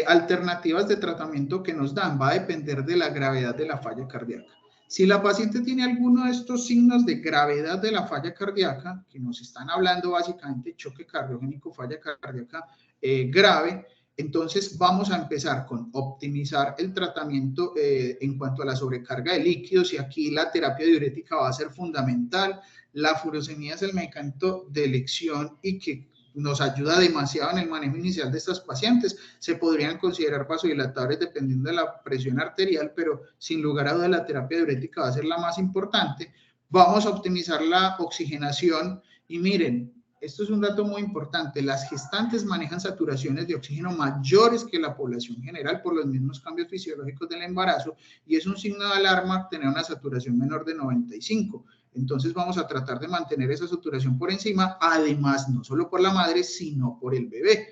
B: alternativas de tratamiento que nos dan? Va a depender de la gravedad de la falla cardíaca. Si la paciente tiene alguno de estos signos de gravedad de la falla cardíaca, que nos están hablando básicamente choque cardiogénico, falla cardíaca grave, entonces vamos a empezar con optimizar el tratamiento en cuanto a la sobrecarga de líquidos, y aquí la terapia diurética va a ser fundamental. La furosemida es el medicamento de elección y que nos ayuda demasiado en el manejo inicial de estas pacientes. Se podrían considerar vasodilatadores dependiendo de la presión arterial, pero sin lugar a dudas la terapia diurética va a ser la más importante. Vamos a optimizar la oxigenación, y miren, esto es un dato muy importante, las gestantes manejan saturaciones de oxígeno mayores que la población general por los mismos cambios fisiológicos del embarazo, y es un signo de alarma tener una saturación menor de 95. Entonces vamos a tratar de mantener esa saturación por encima, además no solo por la madre, sino por el bebé.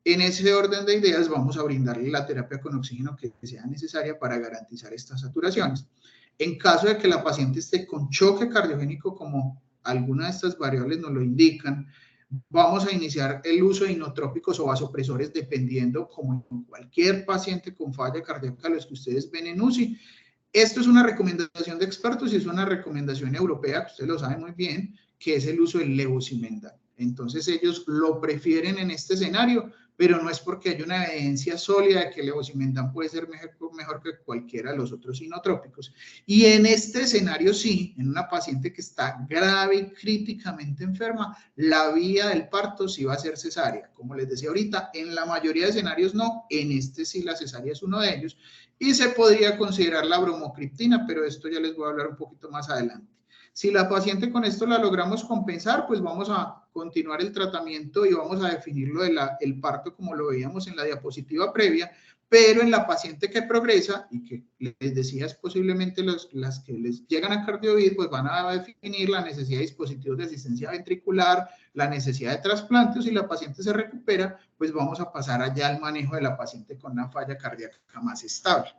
B: En ese orden de ideas vamos a brindarle la terapia con oxígeno que sea necesaria para garantizar estas saturaciones. En caso de que la paciente esté con choque cardiogénico, como alguna de estas variables nos lo indican, vamos a iniciar el uso de inotrópicos o vasopresores dependiendo, como en cualquier paciente con falla cardíaca, los que ustedes ven en UCI. Esto es una recomendación de expertos y es una recomendación europea, que ustedes lo saben muy bien, que es el uso del levosimendan. Entonces ellos lo prefieren en este escenario, pero no es porque haya una evidencia sólida de que el levosimendan puede ser mejor que cualquiera de los otros inotrópicos. Y en este escenario sí, en una paciente que está grave y críticamente enferma, la vía del parto sí va a ser cesárea. Como les decía ahorita, en la mayoría de escenarios no, en este sí la cesárea es uno de ellos. Y se podría considerar la bromocriptina, pero esto ya les voy a hablar un poquito más adelante. Si la paciente con esto la logramos compensar, pues vamos a continuar el tratamiento y vamos a definirlo el parto como lo veíamos en la diapositiva previa, pero en la paciente que progresa y que les decía es posiblemente las que les llegan a cardiovid, pues van a definir la necesidad de dispositivos de asistencia ventricular, la necesidad de trasplantes. Si la paciente se recupera, pues vamos a pasar allá al manejo de la paciente con una falla cardíaca más estable.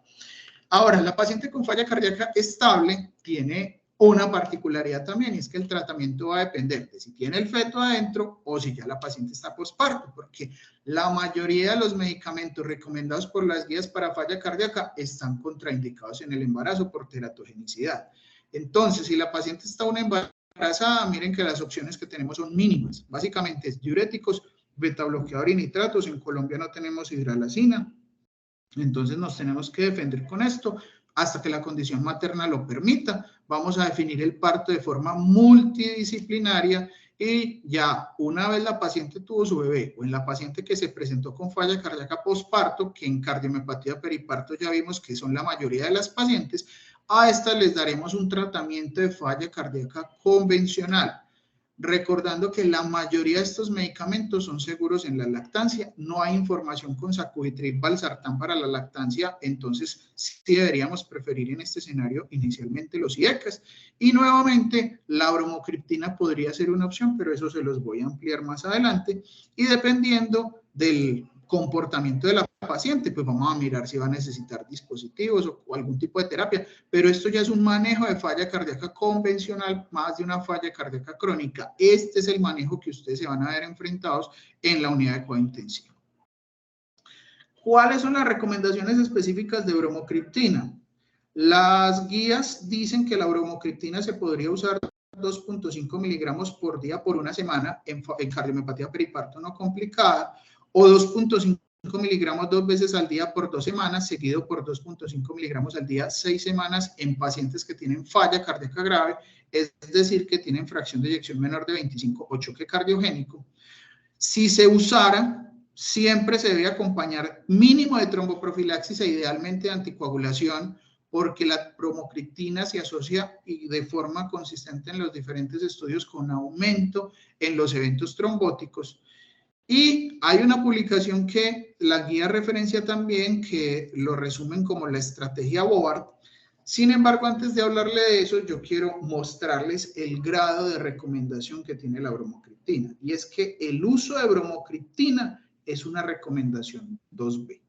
B: Ahora, la paciente con falla cardíaca estable tiene una particularidad también, y es que el tratamiento va a depender de si tiene el feto adentro o si ya la paciente está posparto, porque la mayoría de los medicamentos recomendados por las guías para falla cardíaca están contraindicados en el embarazo por teratogenicidad. Entonces, si la paciente está aún embarazada, miren que las opciones que tenemos son mínimas. Básicamente es diuréticos, betabloqueador y nitratos. En Colombia no tenemos hidralazina, entonces nos tenemos que defender con esto hasta que la condición materna lo permita. Vamos a definir el parto de forma multidisciplinaria y ya una vez la paciente tuvo su bebé o en la paciente que se presentó con falla cardíaca posparto, que en cardiomiopatía periparto ya vimos que son la mayoría de las pacientes, a estas les daremos un tratamiento de falla cardíaca convencional. Recordando que la mayoría de estos medicamentos son seguros en la lactancia, no hay información con sacubitril valsartán para la lactancia, entonces sí deberíamos preferir en este escenario inicialmente los IECAS. Y nuevamente la bromocriptina podría ser una opción, pero eso se los voy a ampliar más adelante. Y dependiendo del comportamiento de la paciente, pues vamos a mirar si va a necesitar dispositivos o algún tipo de terapia, pero esto ya es un manejo de falla cardíaca convencional más de una falla cardíaca crónica. Este es el manejo que ustedes se van a ver enfrentados en la unidad de cuidado intensivo. ¿Cuáles son las recomendaciones específicas de bromocriptina? Las guías dicen que la bromocriptina se podría usar 2.5 miligramos por día por una semana en cardiomiopatía periparto no complicada, o 2.5 miligramos 2 veces al día por 2 semanas, seguido por 2.5 miligramos al día 6 semanas en pacientes que tienen falla cardíaca grave, es decir, que tienen fracción de eyección menor de 25 o choque cardiogénico. Si se usara, siempre se debe acompañar mínimo de tromboprofilaxis e idealmente de anticoagulación, porque la bromocriptina se asocia y de forma consistente en los diferentes estudios con aumento en los eventos trombóticos. Y hay una publicación que la guía referencia también, que lo resumen como la estrategia Bovard. Sin embargo, antes de hablarle de eso, yo quiero mostrarles el grado de recomendación que tiene la bromocriptina. Y es que el uso de bromocriptina es una recomendación 2B.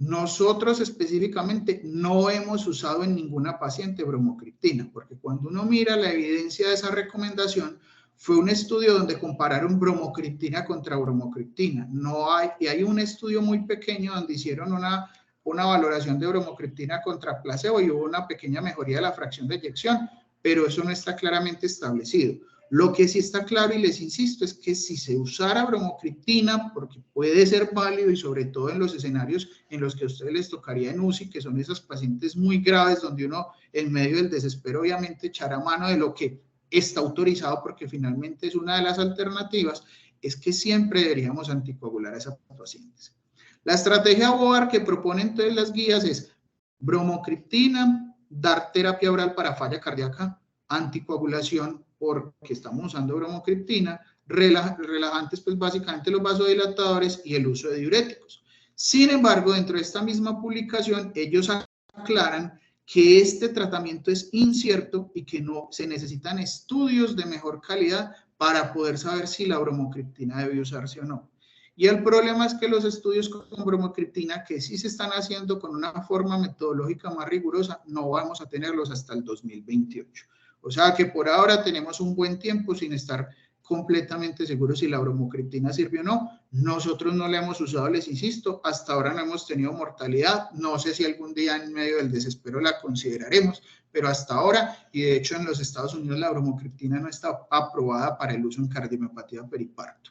B: Nosotros específicamente no hemos usado en ninguna paciente bromocriptina, porque cuando uno mira la evidencia de esa recomendación, fue un estudio donde compararon bromocriptina contra bromocriptina. No hay, y hay un estudio muy pequeño donde hicieron una valoración de bromocriptina contra placebo y hubo una pequeña mejoría de la fracción de eyección, pero eso no está claramente establecido. Lo que sí está claro, y les insisto, es que si se usara bromocriptina, porque puede ser válido y sobre todo en los escenarios en los que a ustedes les tocaría en UCI, que son esas pacientes muy graves donde uno en medio del desespero obviamente echará mano de lo que está autorizado, porque finalmente es una de las alternativas, es que siempre deberíamos anticoagular a esas pacientes. La estrategia Bovard que proponen entonces las guías es bromocriptina, dar terapia oral para falla cardíaca, anticoagulación porque estamos usando bromocriptina, relajantes pues básicamente los vasodilatadores y el uso de diuréticos. Sin embargo, dentro de esta misma publicación ellos aclaran que este tratamiento es incierto y que no se necesitan estudios de mejor calidad para poder saber si la bromocriptina debe usarse o no. Y el problema es que los estudios con bromocriptina, que sí se están haciendo con una forma metodológica más rigurosa, no vamos a tenerlos hasta el 2028. O sea que por ahora tenemos un buen tiempo sin estar completamente seguros si la bromocriptina sirve o no. Nosotros no la hemos usado, les insisto, hasta ahora no hemos tenido mortalidad. No sé si algún día en medio del desespero la consideraremos, pero hasta ahora, y de hecho en los Estados Unidos la bromocriptina no está aprobada para el uso en cardiomiopatía periparto.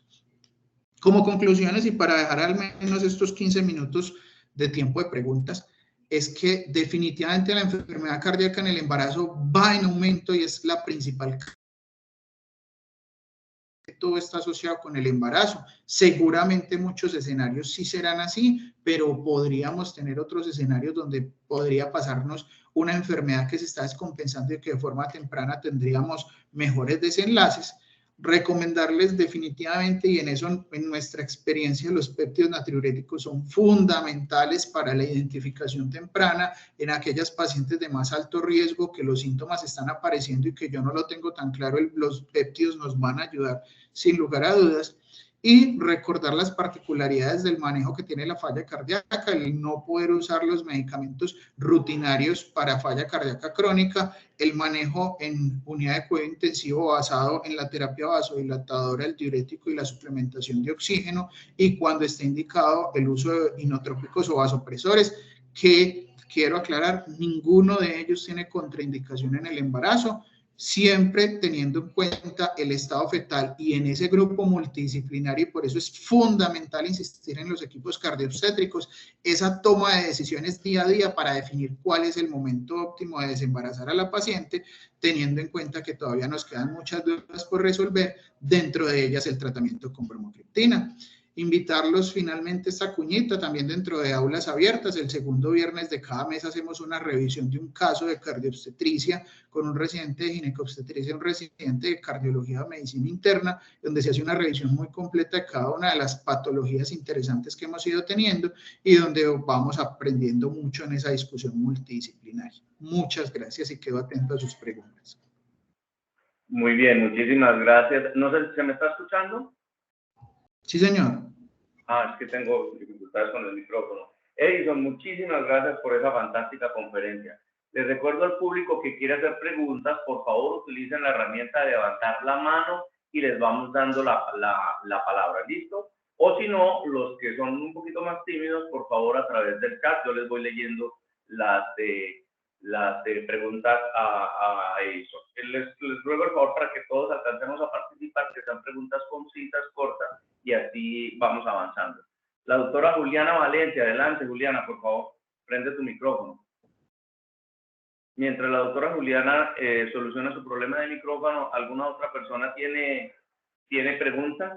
B: Como conclusiones y para dejar al menos estos 15 minutos de tiempo de preguntas, es que definitivamente la enfermedad cardíaca en el embarazo va en aumento y es la principal. Todo está asociado con el embarazo. Seguramente muchos escenarios sí serán así, pero podríamos tener otros escenarios donde podría pasarnos una enfermedad que se está descompensando y que de forma temprana tendríamos mejores desenlaces. recomendarles definitivamente, y en eso, en nuestra experiencia, los péptidos natriuréticos son fundamentales para la identificación temprana en aquellas pacientes de más alto riesgo que los síntomas están apareciendo y que yo no lo tengo tan claro. Los péptidos nos van a ayudar sin lugar a dudas. Y recordar las particularidades del manejo que tiene la falla cardíaca, el no poder usar los medicamentos rutinarios para falla cardíaca crónica, el manejo en unidad de cuidado intensivo basado en la terapia vasodilatadora, el diurético y la suplementación de oxígeno, y cuando esté indicado el uso de inotrópicos o vasopresores, que quiero aclarar, ninguno de ellos tiene contraindicación en el embarazo, siempre teniendo en cuenta el estado fetal, y en ese grupo multidisciplinario, y por eso es fundamental insistir en los equipos cardioobstétricos, esa toma de decisiones día a día para definir cuál es el momento óptimo de desembarazar a la paciente, teniendo en cuenta que todavía nos quedan muchas dudas por resolver, dentro de ellas el tratamiento con bromocriptina. Invitarlos finalmente esta cuñita también dentro de aulas abiertas. El segundo viernes de cada mes hacemos una revisión de un caso de cardioobstetricia con un residente de ginecobstetricia, un residente de cardiología o medicina interna, donde se hace una revisión muy completa de cada una de las patologías interesantes que hemos ido teniendo y donde vamos aprendiendo mucho en esa discusión multidisciplinaria. Muchas gracias y quedo atento a sus preguntas.
A: Muy bien, muchísimas gracias. No sé, ¿se me está escuchando?
B: Sí, señor.
A: Es que tengo dificultades con el micrófono. Edison, muchísimas gracias por esa fantástica conferencia. Les recuerdo al público que quiere hacer preguntas, por favor utilicen la herramienta de levantar la mano y les vamos dando la palabra, ¿listo? O si no, los que son un poquito más tímidos, por favor a través del chat, yo les voy leyendo las preguntas a Edison. Les ruego el favor para que todos alcancemos a participar, que sean preguntas concisas, cortas, y así vamos avanzando. La doctora Juliana Valencia, adelante Juliana, por favor, prende tu micrófono. Mientras la doctora Juliana soluciona su problema de micrófono, ¿alguna otra persona tiene preguntas?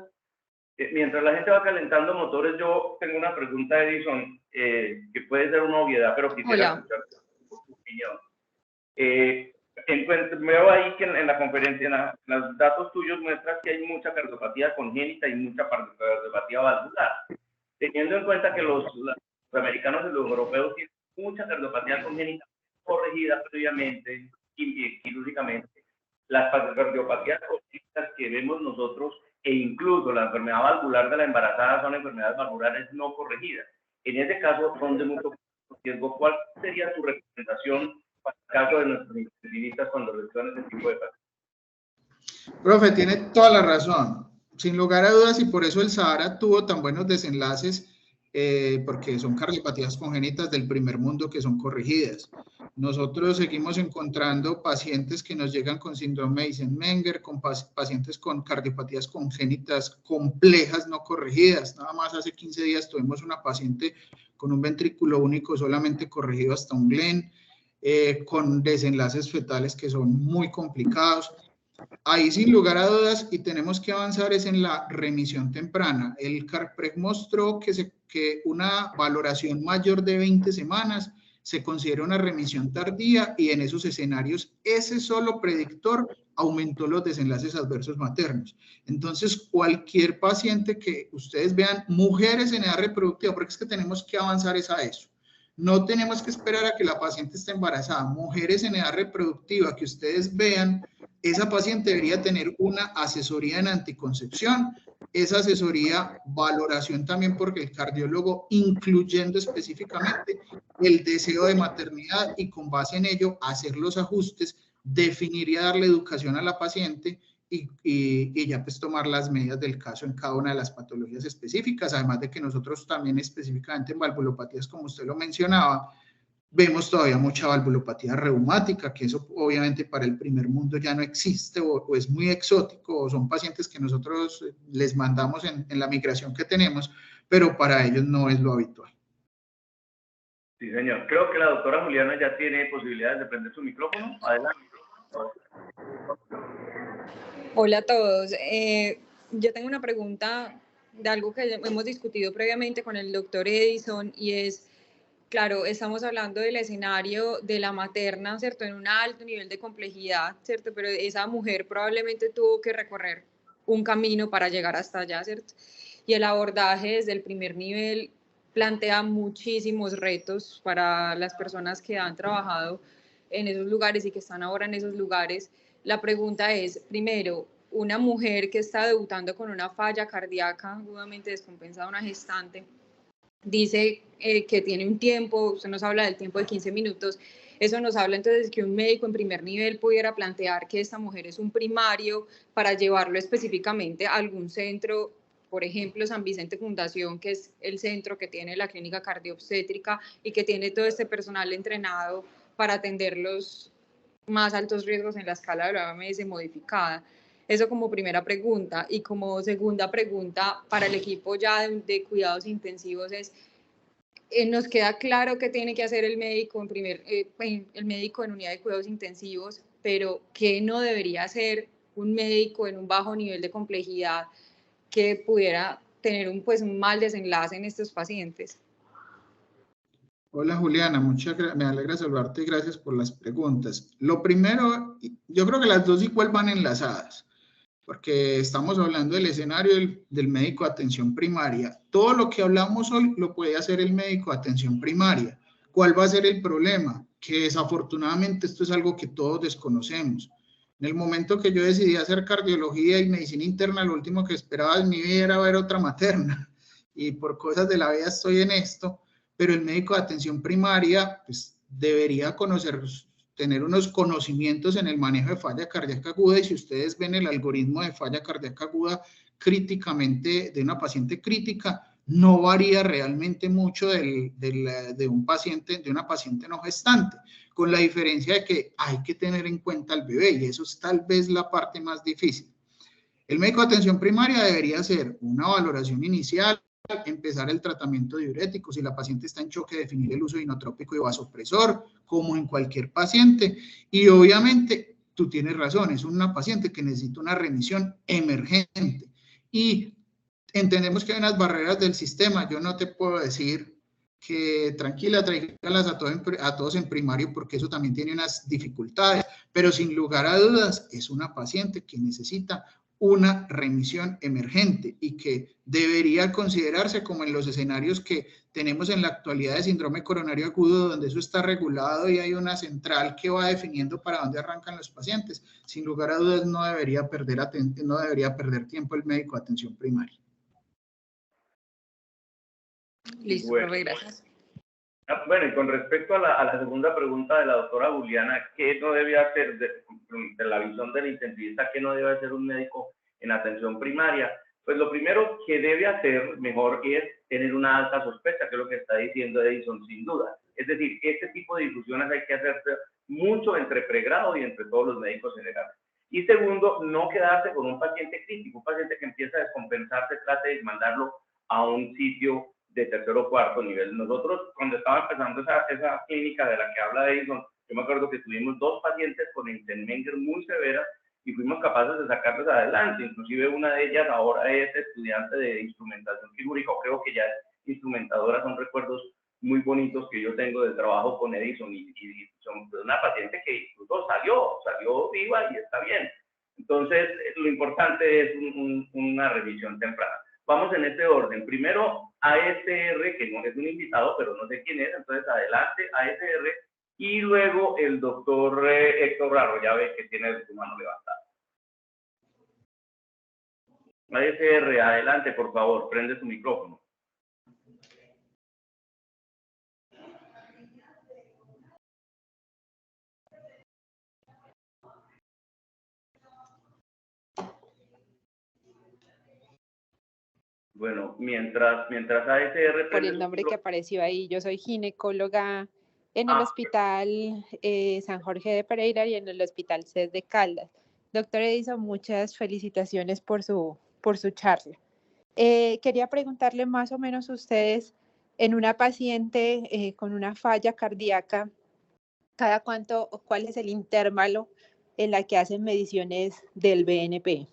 A: Mientras la gente va calentando motores, yo tengo una pregunta, Edison, que puede ser una obviedad, pero quisiera escuchar tu opinión. Veo ahí que en la conferencia, en los datos tuyos muestras que hay mucha cardiopatía congénita y mucha cardiopatía valvular. Teniendo en cuenta que los americanos y los europeos tienen mucha cardiopatía congénita corregida previamente y quirúrgicamente, las cardiopatías congénitas que vemos nosotros e incluso la enfermedad valvular de la embarazada son enfermedades valvulares no corregidas. En ese caso son de mucho riesgo. ¿Cuál sería tu recomendación para el caso de nuestros intensivistas cuando reciban ese tipo de pacientes?
B: Profe, tiene toda la razón. Sin lugar a dudas, y por eso el SAHARA tuvo tan buenos desenlaces, porque son cardiopatías congénitas del primer mundo que son corregidas. Nosotros seguimos encontrando pacientes que nos llegan con síndrome de Eisenmenger, con pacientes con cardiopatías congénitas complejas no corregidas. Nada más hace 15 días tuvimos una paciente con un ventrículo único solamente corregido hasta un Glenn, con desenlaces fetales que son muy complicados. Ahí sin lugar a dudas, y tenemos que avanzar, es en la remisión temprana. El CARPREG mostró que una valoración mayor de 20 semanas se considera una remisión tardía, y en esos escenarios ese solo predictor aumentó los desenlaces adversos maternos. Entonces, cualquier paciente que ustedes vean, mujeres en edad reproductiva, porque es que tenemos que avanzar es a eso. No tenemos que esperar a que la paciente esté embarazada. Mujeres en edad reproductiva que ustedes vean, esa paciente debería tener una asesoría en anticoncepción, esa asesoría, valoración también porque el cardiólogo, incluyendo específicamente el deseo de maternidad, y con base en ello hacer los ajustes, definir y darle educación a la paciente y ya pues tomar las medidas del caso en cada una de las patologías específicas, además de que nosotros también específicamente en valvulopatías, como usted lo mencionaba, vemos todavía mucha valvulopatía reumática, que eso obviamente para el primer mundo ya no existe o es muy exótico, o son pacientes que nosotros les mandamos en la migración que tenemos, pero para ellos no es lo habitual.
A: Sí, señor. Creo que la doctora Juliana ya tiene posibilidades de prender su micrófono. Adelante.
C: Hola a todos. Yo tengo una pregunta de algo que hemos discutido previamente con el doctor Edison, y es, claro, estamos hablando del escenario de la materna, ¿cierto? En un alto nivel de complejidad, ¿cierto? Pero esa mujer probablemente tuvo que recorrer un camino para llegar hasta allá, ¿cierto? Y el abordaje desde el primer nivel plantea muchísimos retos para las personas que han trabajado en esos lugares y que están ahora en esos lugares. La pregunta es, primero, una mujer que está debutando con una falla cardíaca agudamente descompensada, una gestante, dice que tiene un tiempo, usted nos habla del tiempo de 15 minutos, eso nos habla entonces que un médico en primer nivel pudiera plantear que esta mujer es un primario para llevarlo específicamente a algún centro, por ejemplo, San Vicente Fundación, que es el centro que tiene la clínica cardiobstétrica y que tiene todo este personal entrenado para atender los más altos riesgos en la escala de la OMS modificada. Eso como primera pregunta. Y como segunda pregunta para el equipo ya de cuidados intensivos es, nos queda claro que tiene que hacer el médico el médico en unidad de cuidados intensivos, pero ¿qué no debería hacer un médico en un bajo nivel de complejidad que pudiera tener un mal desenlace en estos pacientes?
B: Hola Juliana, me alegra saludarte y gracias por las preguntas. Lo primero, yo creo que las dos igual van enlazadas, porque estamos hablando del escenario del médico de atención primaria. Todo lo que hablamos hoy lo puede hacer el médico de atención primaria. ¿Cuál va a ser el problema? Que desafortunadamente esto es algo que todos desconocemos. En el momento que yo decidí hacer cardiología y medicina interna, lo último que esperaba en mi vida era ver otra materna. Y por cosas de la vida estoy en esto, pero el médico de atención primaria pues, debería tener unos conocimientos en el manejo de falla cardíaca aguda, y si ustedes ven el algoritmo de falla cardíaca aguda críticamente de una paciente crítica, no varía realmente mucho de una paciente no gestante, con la diferencia de que hay que tener en cuenta al bebé, y eso es tal vez la parte más difícil. El médico de atención primaria debería hacer una valoración inicial, empezar el tratamiento diurético, si la paciente está en choque, definir el uso de inotrópico y vasopresor, como en cualquier paciente, y obviamente tú tienes razón, es una paciente que necesita una remisión emergente, y entendemos que hay unas barreras del sistema. Yo no te puedo decir que tranquila, tráigalas a todos en primario, porque eso también tiene unas dificultades, pero sin lugar a dudas es una paciente que necesita una remisión emergente y que debería considerarse como en los escenarios que tenemos en la actualidad de síndrome coronario agudo, donde eso está regulado y hay una central que va definiendo para dónde arrancan los pacientes. Sin lugar a dudas no debería perder tiempo el médico de atención primaria.
C: Listo, bueno, gracias.
A: Bueno, y con respecto a la segunda pregunta de la doctora Juliana, ¿qué no debe hacer de la visión del intensivista, qué no debe hacer un médico en atención primaria? Pues lo primero que debe hacer mejor es tener una alta sospecha, que es lo que está diciendo Edison, sin duda. Es decir, este tipo de difusiones hay que hacerse mucho entre pregrado y entre todos los médicos generales. Y segundo, no quedarse con un paciente crítico, un paciente que empieza a descompensarse, trate de mandarlo a un sitio de tercero o cuarto nivel. Nosotros, cuando estaba empezando esa clínica de la que habla Edison, yo me acuerdo que tuvimos 2 pacientes con Enstelmenger muy severas y fuimos capaces de sacarlos adelante. Inclusive una de ellas ahora es estudiante de instrumentación quirúrgica, o creo que ya es instrumentadora. Son recuerdos muy bonitos que yo tengo del trabajo con Edison, y son una paciente que incluso salió viva y está bien. Entonces, lo importante es una revisión temprana. Vamos en este orden. Primero, ASR, que no es un invitado, pero no sé quién es, entonces adelante, ASR, y luego el doctor Héctor Raro, ya ve que tiene su mano levantada. ASR, adelante, por favor, prende su micrófono. Bueno, mientras ASR...
D: Por el nombre que apareció ahí, yo soy ginecóloga en el Hospital San Jorge de Pereira y en el Hospital CES de Caldas. Doctor Edison, muchas felicitaciones por su charla. Quería preguntarle más o menos a ustedes, en una paciente con una falla cardíaca, ¿cuál es el intervalo en la que hacen mediciones del BNP?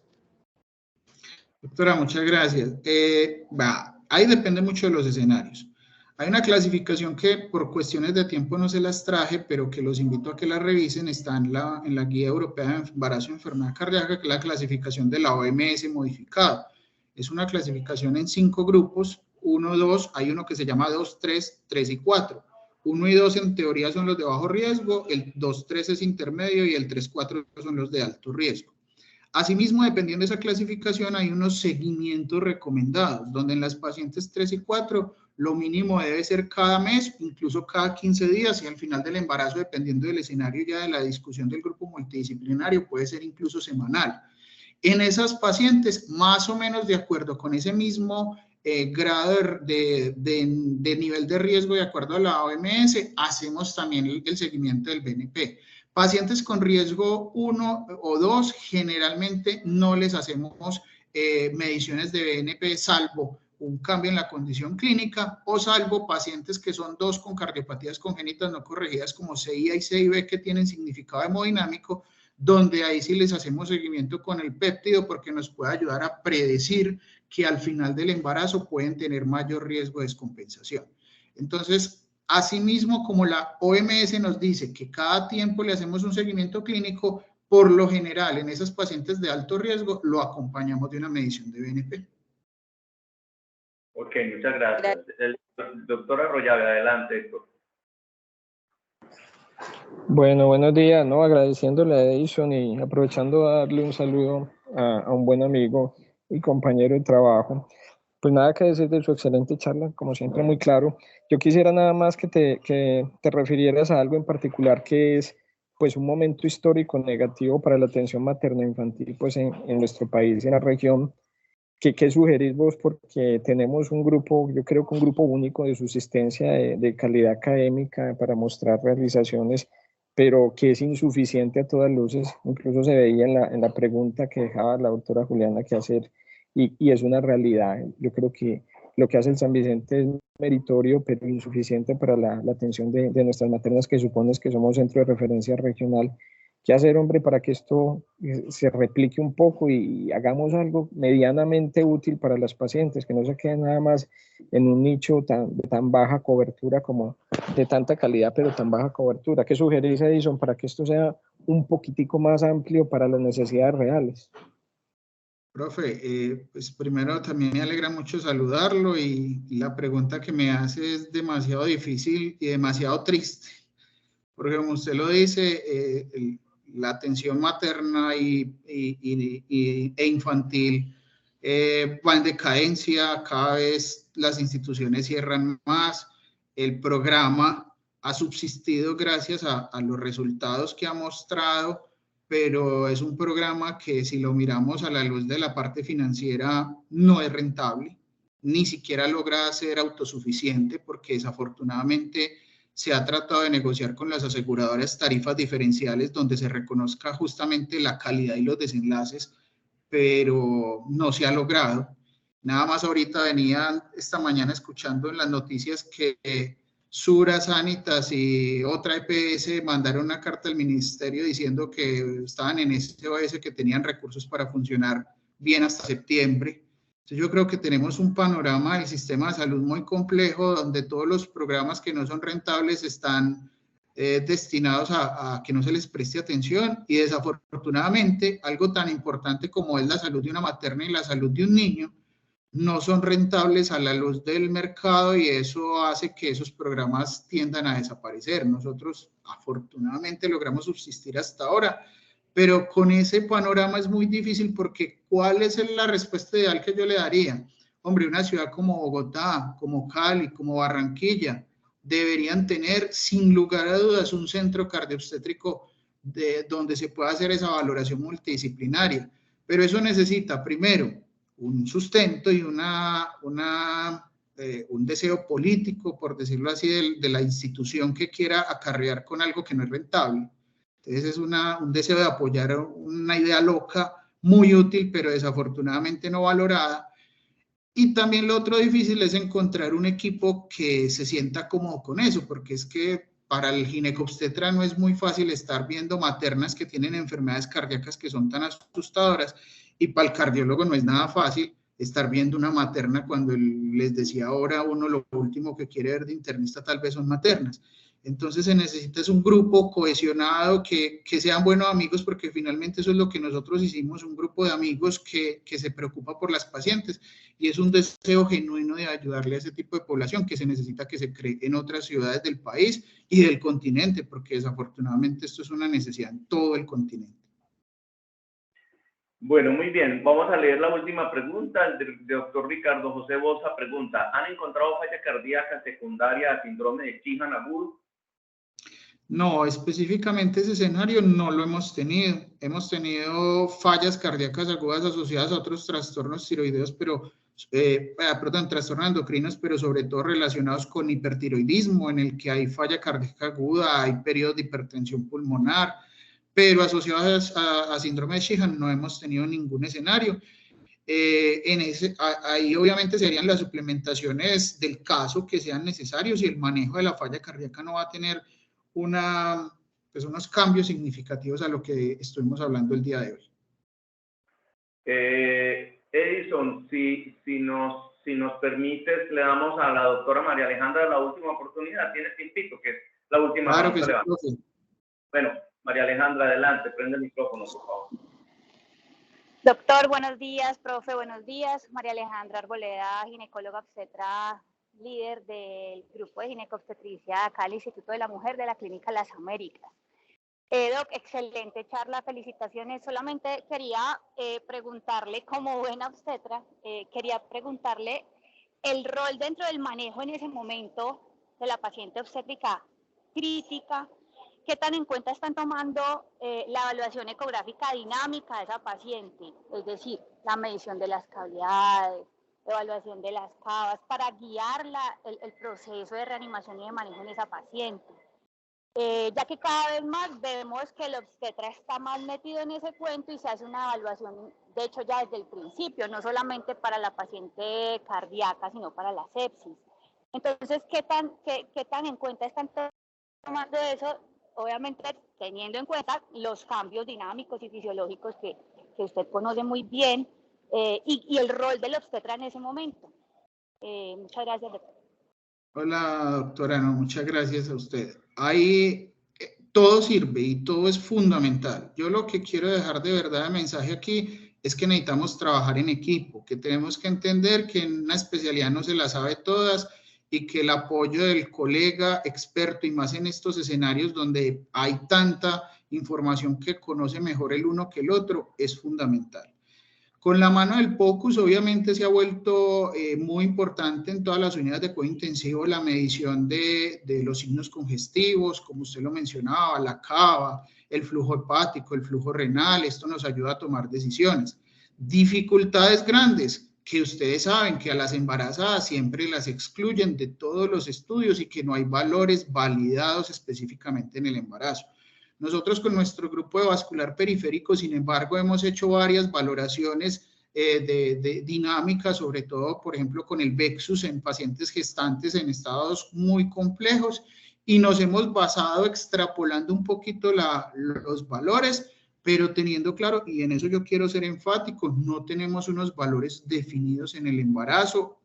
B: Doctora, muchas gracias. Ahí depende mucho de los escenarios. Hay una clasificación que por cuestiones de tiempo no se las traje, pero que los invito a que la revisen, está en la Guía Europea de Embarazo y Enfermedad Cardíaca, que es la clasificación de la OMS modificada. Es una clasificación en 5 grupos, 1, 2, hay uno que se llama 2, 3, 3 y 4. 1 y 2 en teoría son los de bajo riesgo, el 2, 3 es intermedio y el 3, 4 son los de alto riesgo. Asimismo, dependiendo de esa clasificación, hay unos seguimientos recomendados, donde en las pacientes 3 y 4 lo mínimo debe ser cada mes, incluso cada 15 días, y al final del embarazo, dependiendo del escenario ya de la discusión del grupo multidisciplinario, puede ser incluso semanal. En esas pacientes, más o menos de acuerdo con ese mismo grado de nivel de riesgo de acuerdo a la OMS, hacemos también el seguimiento del BNP. Pacientes con riesgo 1 o 2, generalmente no les hacemos mediciones de BNP, salvo un cambio en la condición clínica o salvo pacientes que son 2 con cardiopatías congénitas no corregidas como CIA y CIB que tienen significado hemodinámico, donde ahí sí les hacemos seguimiento con el péptido porque nos puede ayudar a predecir que al final del embarazo pueden tener mayor riesgo de descompensación. Entonces, asimismo, como la OMS nos dice que cada tiempo le hacemos un seguimiento clínico, por lo general en esas pacientes de alto riesgo lo acompañamos de una medición de BNP.
E: Ok, muchas gracias. El doctor Arroyave, adelante, Héctor.
F: Bueno, buenos días, ¿no? Agradeciéndole a Edison y aprovechando a darle un saludo a un buen amigo y compañero de trabajo. Pues nada que decir de su excelente charla, como siempre muy claro. Yo quisiera nada más que te refirieras a algo en particular que es pues un momento histórico negativo para la atención materno-infantil pues en nuestro país, en la región. ¿Qué sugerís vos? Porque tenemos un grupo, yo creo que un grupo único de subsistencia de calidad académica para mostrar realizaciones, pero que es insuficiente a todas luces. Incluso se veía en la pregunta que dejaba la doctora Juliana que hacer, y es una realidad. Yo creo que lo que hace el San Vicente es meritorio, pero insuficiente para la atención de nuestras maternas, que supones que somos centro de referencia regional. ¿Qué hacer, hombre, para que esto se replique un poco y hagamos algo medianamente útil para las pacientes, que no se queden nada más en un nicho de tan baja cobertura como de tanta calidad, pero tan baja cobertura? ¿Qué sugerís, Edison, para que esto sea un poquitico más amplio para las necesidades reales?
B: Profe, pues primero también me alegra mucho saludarlo y la pregunta que me hace es demasiado difícil y demasiado triste, porque como usted lo dice, la atención materna e infantil va en decadencia, cada vez las instituciones cierran más, el programa ha subsistido gracias a los resultados que ha mostrado, pero es un programa que si lo miramos a la luz de la parte financiera no es rentable, ni siquiera logra ser autosuficiente porque desafortunadamente se ha tratado de negociar con las aseguradoras tarifas diferenciales donde se reconozca justamente la calidad y los desenlaces, pero no se ha logrado. Nada más ahorita venía esta mañana escuchando en las noticias que Sura, Sanitas y otra EPS mandaron una carta al ministerio diciendo que estaban en SOS, que tenían recursos para funcionar bien hasta septiembre. Entonces yo creo que tenemos un panorama del sistema de salud muy complejo donde todos los programas que no son rentables están destinados a que no se les preste atención y desafortunadamente algo tan importante como es la salud de una materna y la salud de un niño no son rentables a la luz del mercado y eso hace que esos programas tiendan a desaparecer. Nosotros afortunadamente logramos subsistir hasta ahora, pero con ese panorama es muy difícil porque ¿cuál es la respuesta ideal que yo le daría? Hombre, una ciudad como Bogotá, como Cali, como Barranquilla, deberían tener sin lugar a dudas un centro cardioobstétrico donde se pueda hacer esa valoración multidisciplinaria. Pero eso necesita primero un sustento y un deseo político, por decirlo así, de la institución que quiera acarrear con algo que no es rentable. Entonces es un deseo de apoyar una idea loca, muy útil, pero desafortunadamente no valorada. Y también lo otro difícil es encontrar un equipo que se sienta cómodo con eso, porque es que para el ginecobstetra no es muy fácil estar viendo maternas que tienen enfermedades cardíacas que son tan asustadoras, y para el cardiólogo no es nada fácil estar viendo una materna cuando les decía ahora uno lo último que quiere ver de internista tal vez son maternas. Entonces se necesita es un grupo cohesionado, que sean buenos amigos, porque finalmente eso es lo que nosotros hicimos, un grupo de amigos que se preocupa por las pacientes, y es un deseo genuino de ayudarle a ese tipo de población que se necesita que se cree en otras ciudades del país y del continente, porque desafortunadamente esto es una necesidad en todo el continente.
E: Bueno, muy bien. Vamos a leer la última pregunta. El doctor Ricardo José Bosa pregunta, ¿han encontrado falla cardíaca secundaria a síndrome de Sheehan agudo?
B: No, específicamente ese escenario no lo hemos tenido. Hemos tenido fallas cardíacas agudas asociadas a otros trastornos tiroideos, trastornos endocrinos, pero sobre todo relacionados con hipertiroidismo, en el que hay falla cardíaca aguda, hay periodos de hipertensión pulmonar, pero asociados a síndrome de Sheehan no hemos tenido ningún escenario. Ahí obviamente serían las suplementaciones del caso que sean necesarios, y el manejo de la falla cardíaca no va a tener unos cambios significativos a lo que estuvimos hablando el día de hoy.
E: Edison, si nos permites, le damos a la doctora María Alejandra la última oportunidad. Tienes tiempito, que es la última.
B: Claro que sí.
E: Bueno, María Alejandra, adelante, prende el micrófono, por favor.
G: Doctor, buenos días. Profe, buenos días. María Alejandra Arboleda, ginecóloga obstetra, líder del grupo de ginecobstetricia acá al Instituto de la Mujer de la Clínica Las Américas. Doc, excelente charla, felicitaciones. Solamente quería preguntarle, como buena obstetra, quería preguntarle el rol dentro del manejo en ese momento de la paciente obstétrica crítica. ¿Qué tan en cuenta están tomando la evaluación ecográfica dinámica de esa paciente? Es decir, la medición de las cavidades, evaluación de las cavas, para guiar el proceso de reanimación y de manejo en esa paciente. Ya que cada vez más vemos que el obstetra está más metido en ese cuento y se hace una evaluación, de hecho ya desde el principio, no solamente para la paciente cardíaca, sino para la sepsis. Entonces, ¿qué tan en cuenta están tomando eso? Obviamente teniendo en cuenta los cambios dinámicos y fisiológicos que usted conoce muy bien, y el rol del obstetra en ese momento. Muchas gracias, doctor.
B: Hola, doctora, no, muchas gracias a usted. Ahí todo sirve y todo es fundamental. Yo lo que quiero dejar de verdad de mensaje aquí es que necesitamos trabajar en equipo, que tenemos que entender que en una especialidad no se la sabe todas, y que el apoyo del colega experto, y más en estos escenarios donde hay tanta información que conoce mejor el uno que el otro, es fundamental. Con la mano del POCUS, obviamente se ha vuelto muy importante en todas las unidades de cuidado intensivo la medición de los signos congestivos, como usted lo mencionaba, la cava, el flujo hepático, el flujo renal. Esto nos ayuda a tomar decisiones. Dificultades grandes, que ustedes saben que a las embarazadas siempre las excluyen de todos los estudios y que no hay valores validados específicamente en el embarazo. Nosotros con nuestro grupo de vascular periférico, sin embargo, hemos hecho varias valoraciones de dinámica, sobre todo, por ejemplo, con el VEXUS en pacientes gestantes en estados muy complejos, y nos hemos basado extrapolando un poquito los valores, pero teniendo claro, y en eso yo quiero ser enfático, no tenemos unos valores definidos en el embarazo,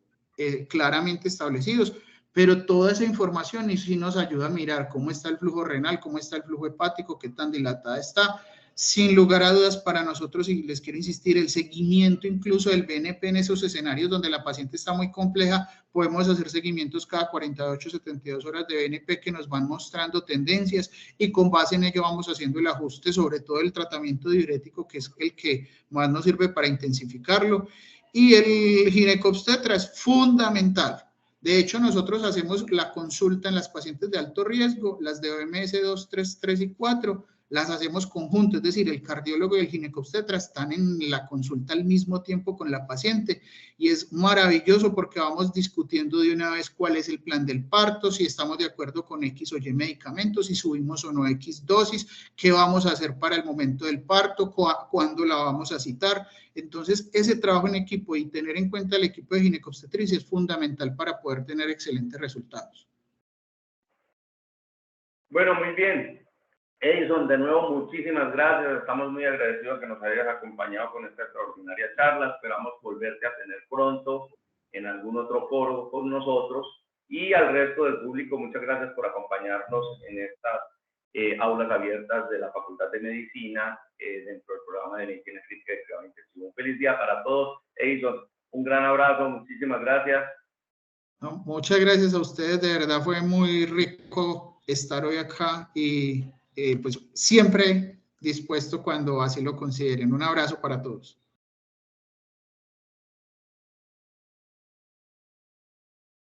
B: claramente establecidos, pero toda esa información sí nos ayuda a mirar cómo está el flujo renal, cómo está el flujo hepático, qué tan dilatada está. Sin lugar a dudas, para nosotros, y les quiero insistir, el seguimiento incluso del BNP en esos escenarios donde la paciente está muy compleja, podemos hacer seguimientos cada 48, 72 horas de BNP que nos van mostrando tendencias, y con base en ello vamos haciendo el ajuste, sobre todo el tratamiento diurético, que es el que más nos sirve para intensificarlo. Y el ginecobstetra es fundamental. De hecho, nosotros hacemos la consulta en las pacientes de alto riesgo, las de OMS 2, 3 y 4, las hacemos conjunto, es decir, el cardiólogo y el ginecobstetra están en la consulta al mismo tiempo con la paciente, y es maravilloso porque vamos discutiendo de una vez cuál es el plan del parto, si estamos de acuerdo con X o Y medicamentos, si subimos o no X dosis, qué vamos a hacer para el momento del parto, cuándo la vamos a citar. Entonces, ese trabajo en equipo y tener en cuenta el equipo de ginecobstetricia es fundamental para poder tener excelentes resultados.
E: Bueno, muy bien. Edison, de nuevo, muchísimas gracias. Estamos muy agradecidos que nos hayas acompañado con esta extraordinaria charla. Esperamos volverte a tener pronto en algún otro foro con nosotros. Y al resto del público, muchas gracias por acompañarnos en estas aulas abiertas de la Facultad de Medicina dentro del programa de Medicina Crítica y Cuidado Intensivo. Un feliz día para todos. Edison, un gran abrazo. Muchísimas gracias.
B: No, muchas gracias a ustedes. De verdad fue muy rico estar hoy acá y pues siempre dispuesto cuando así lo consideren. Un abrazo para todos.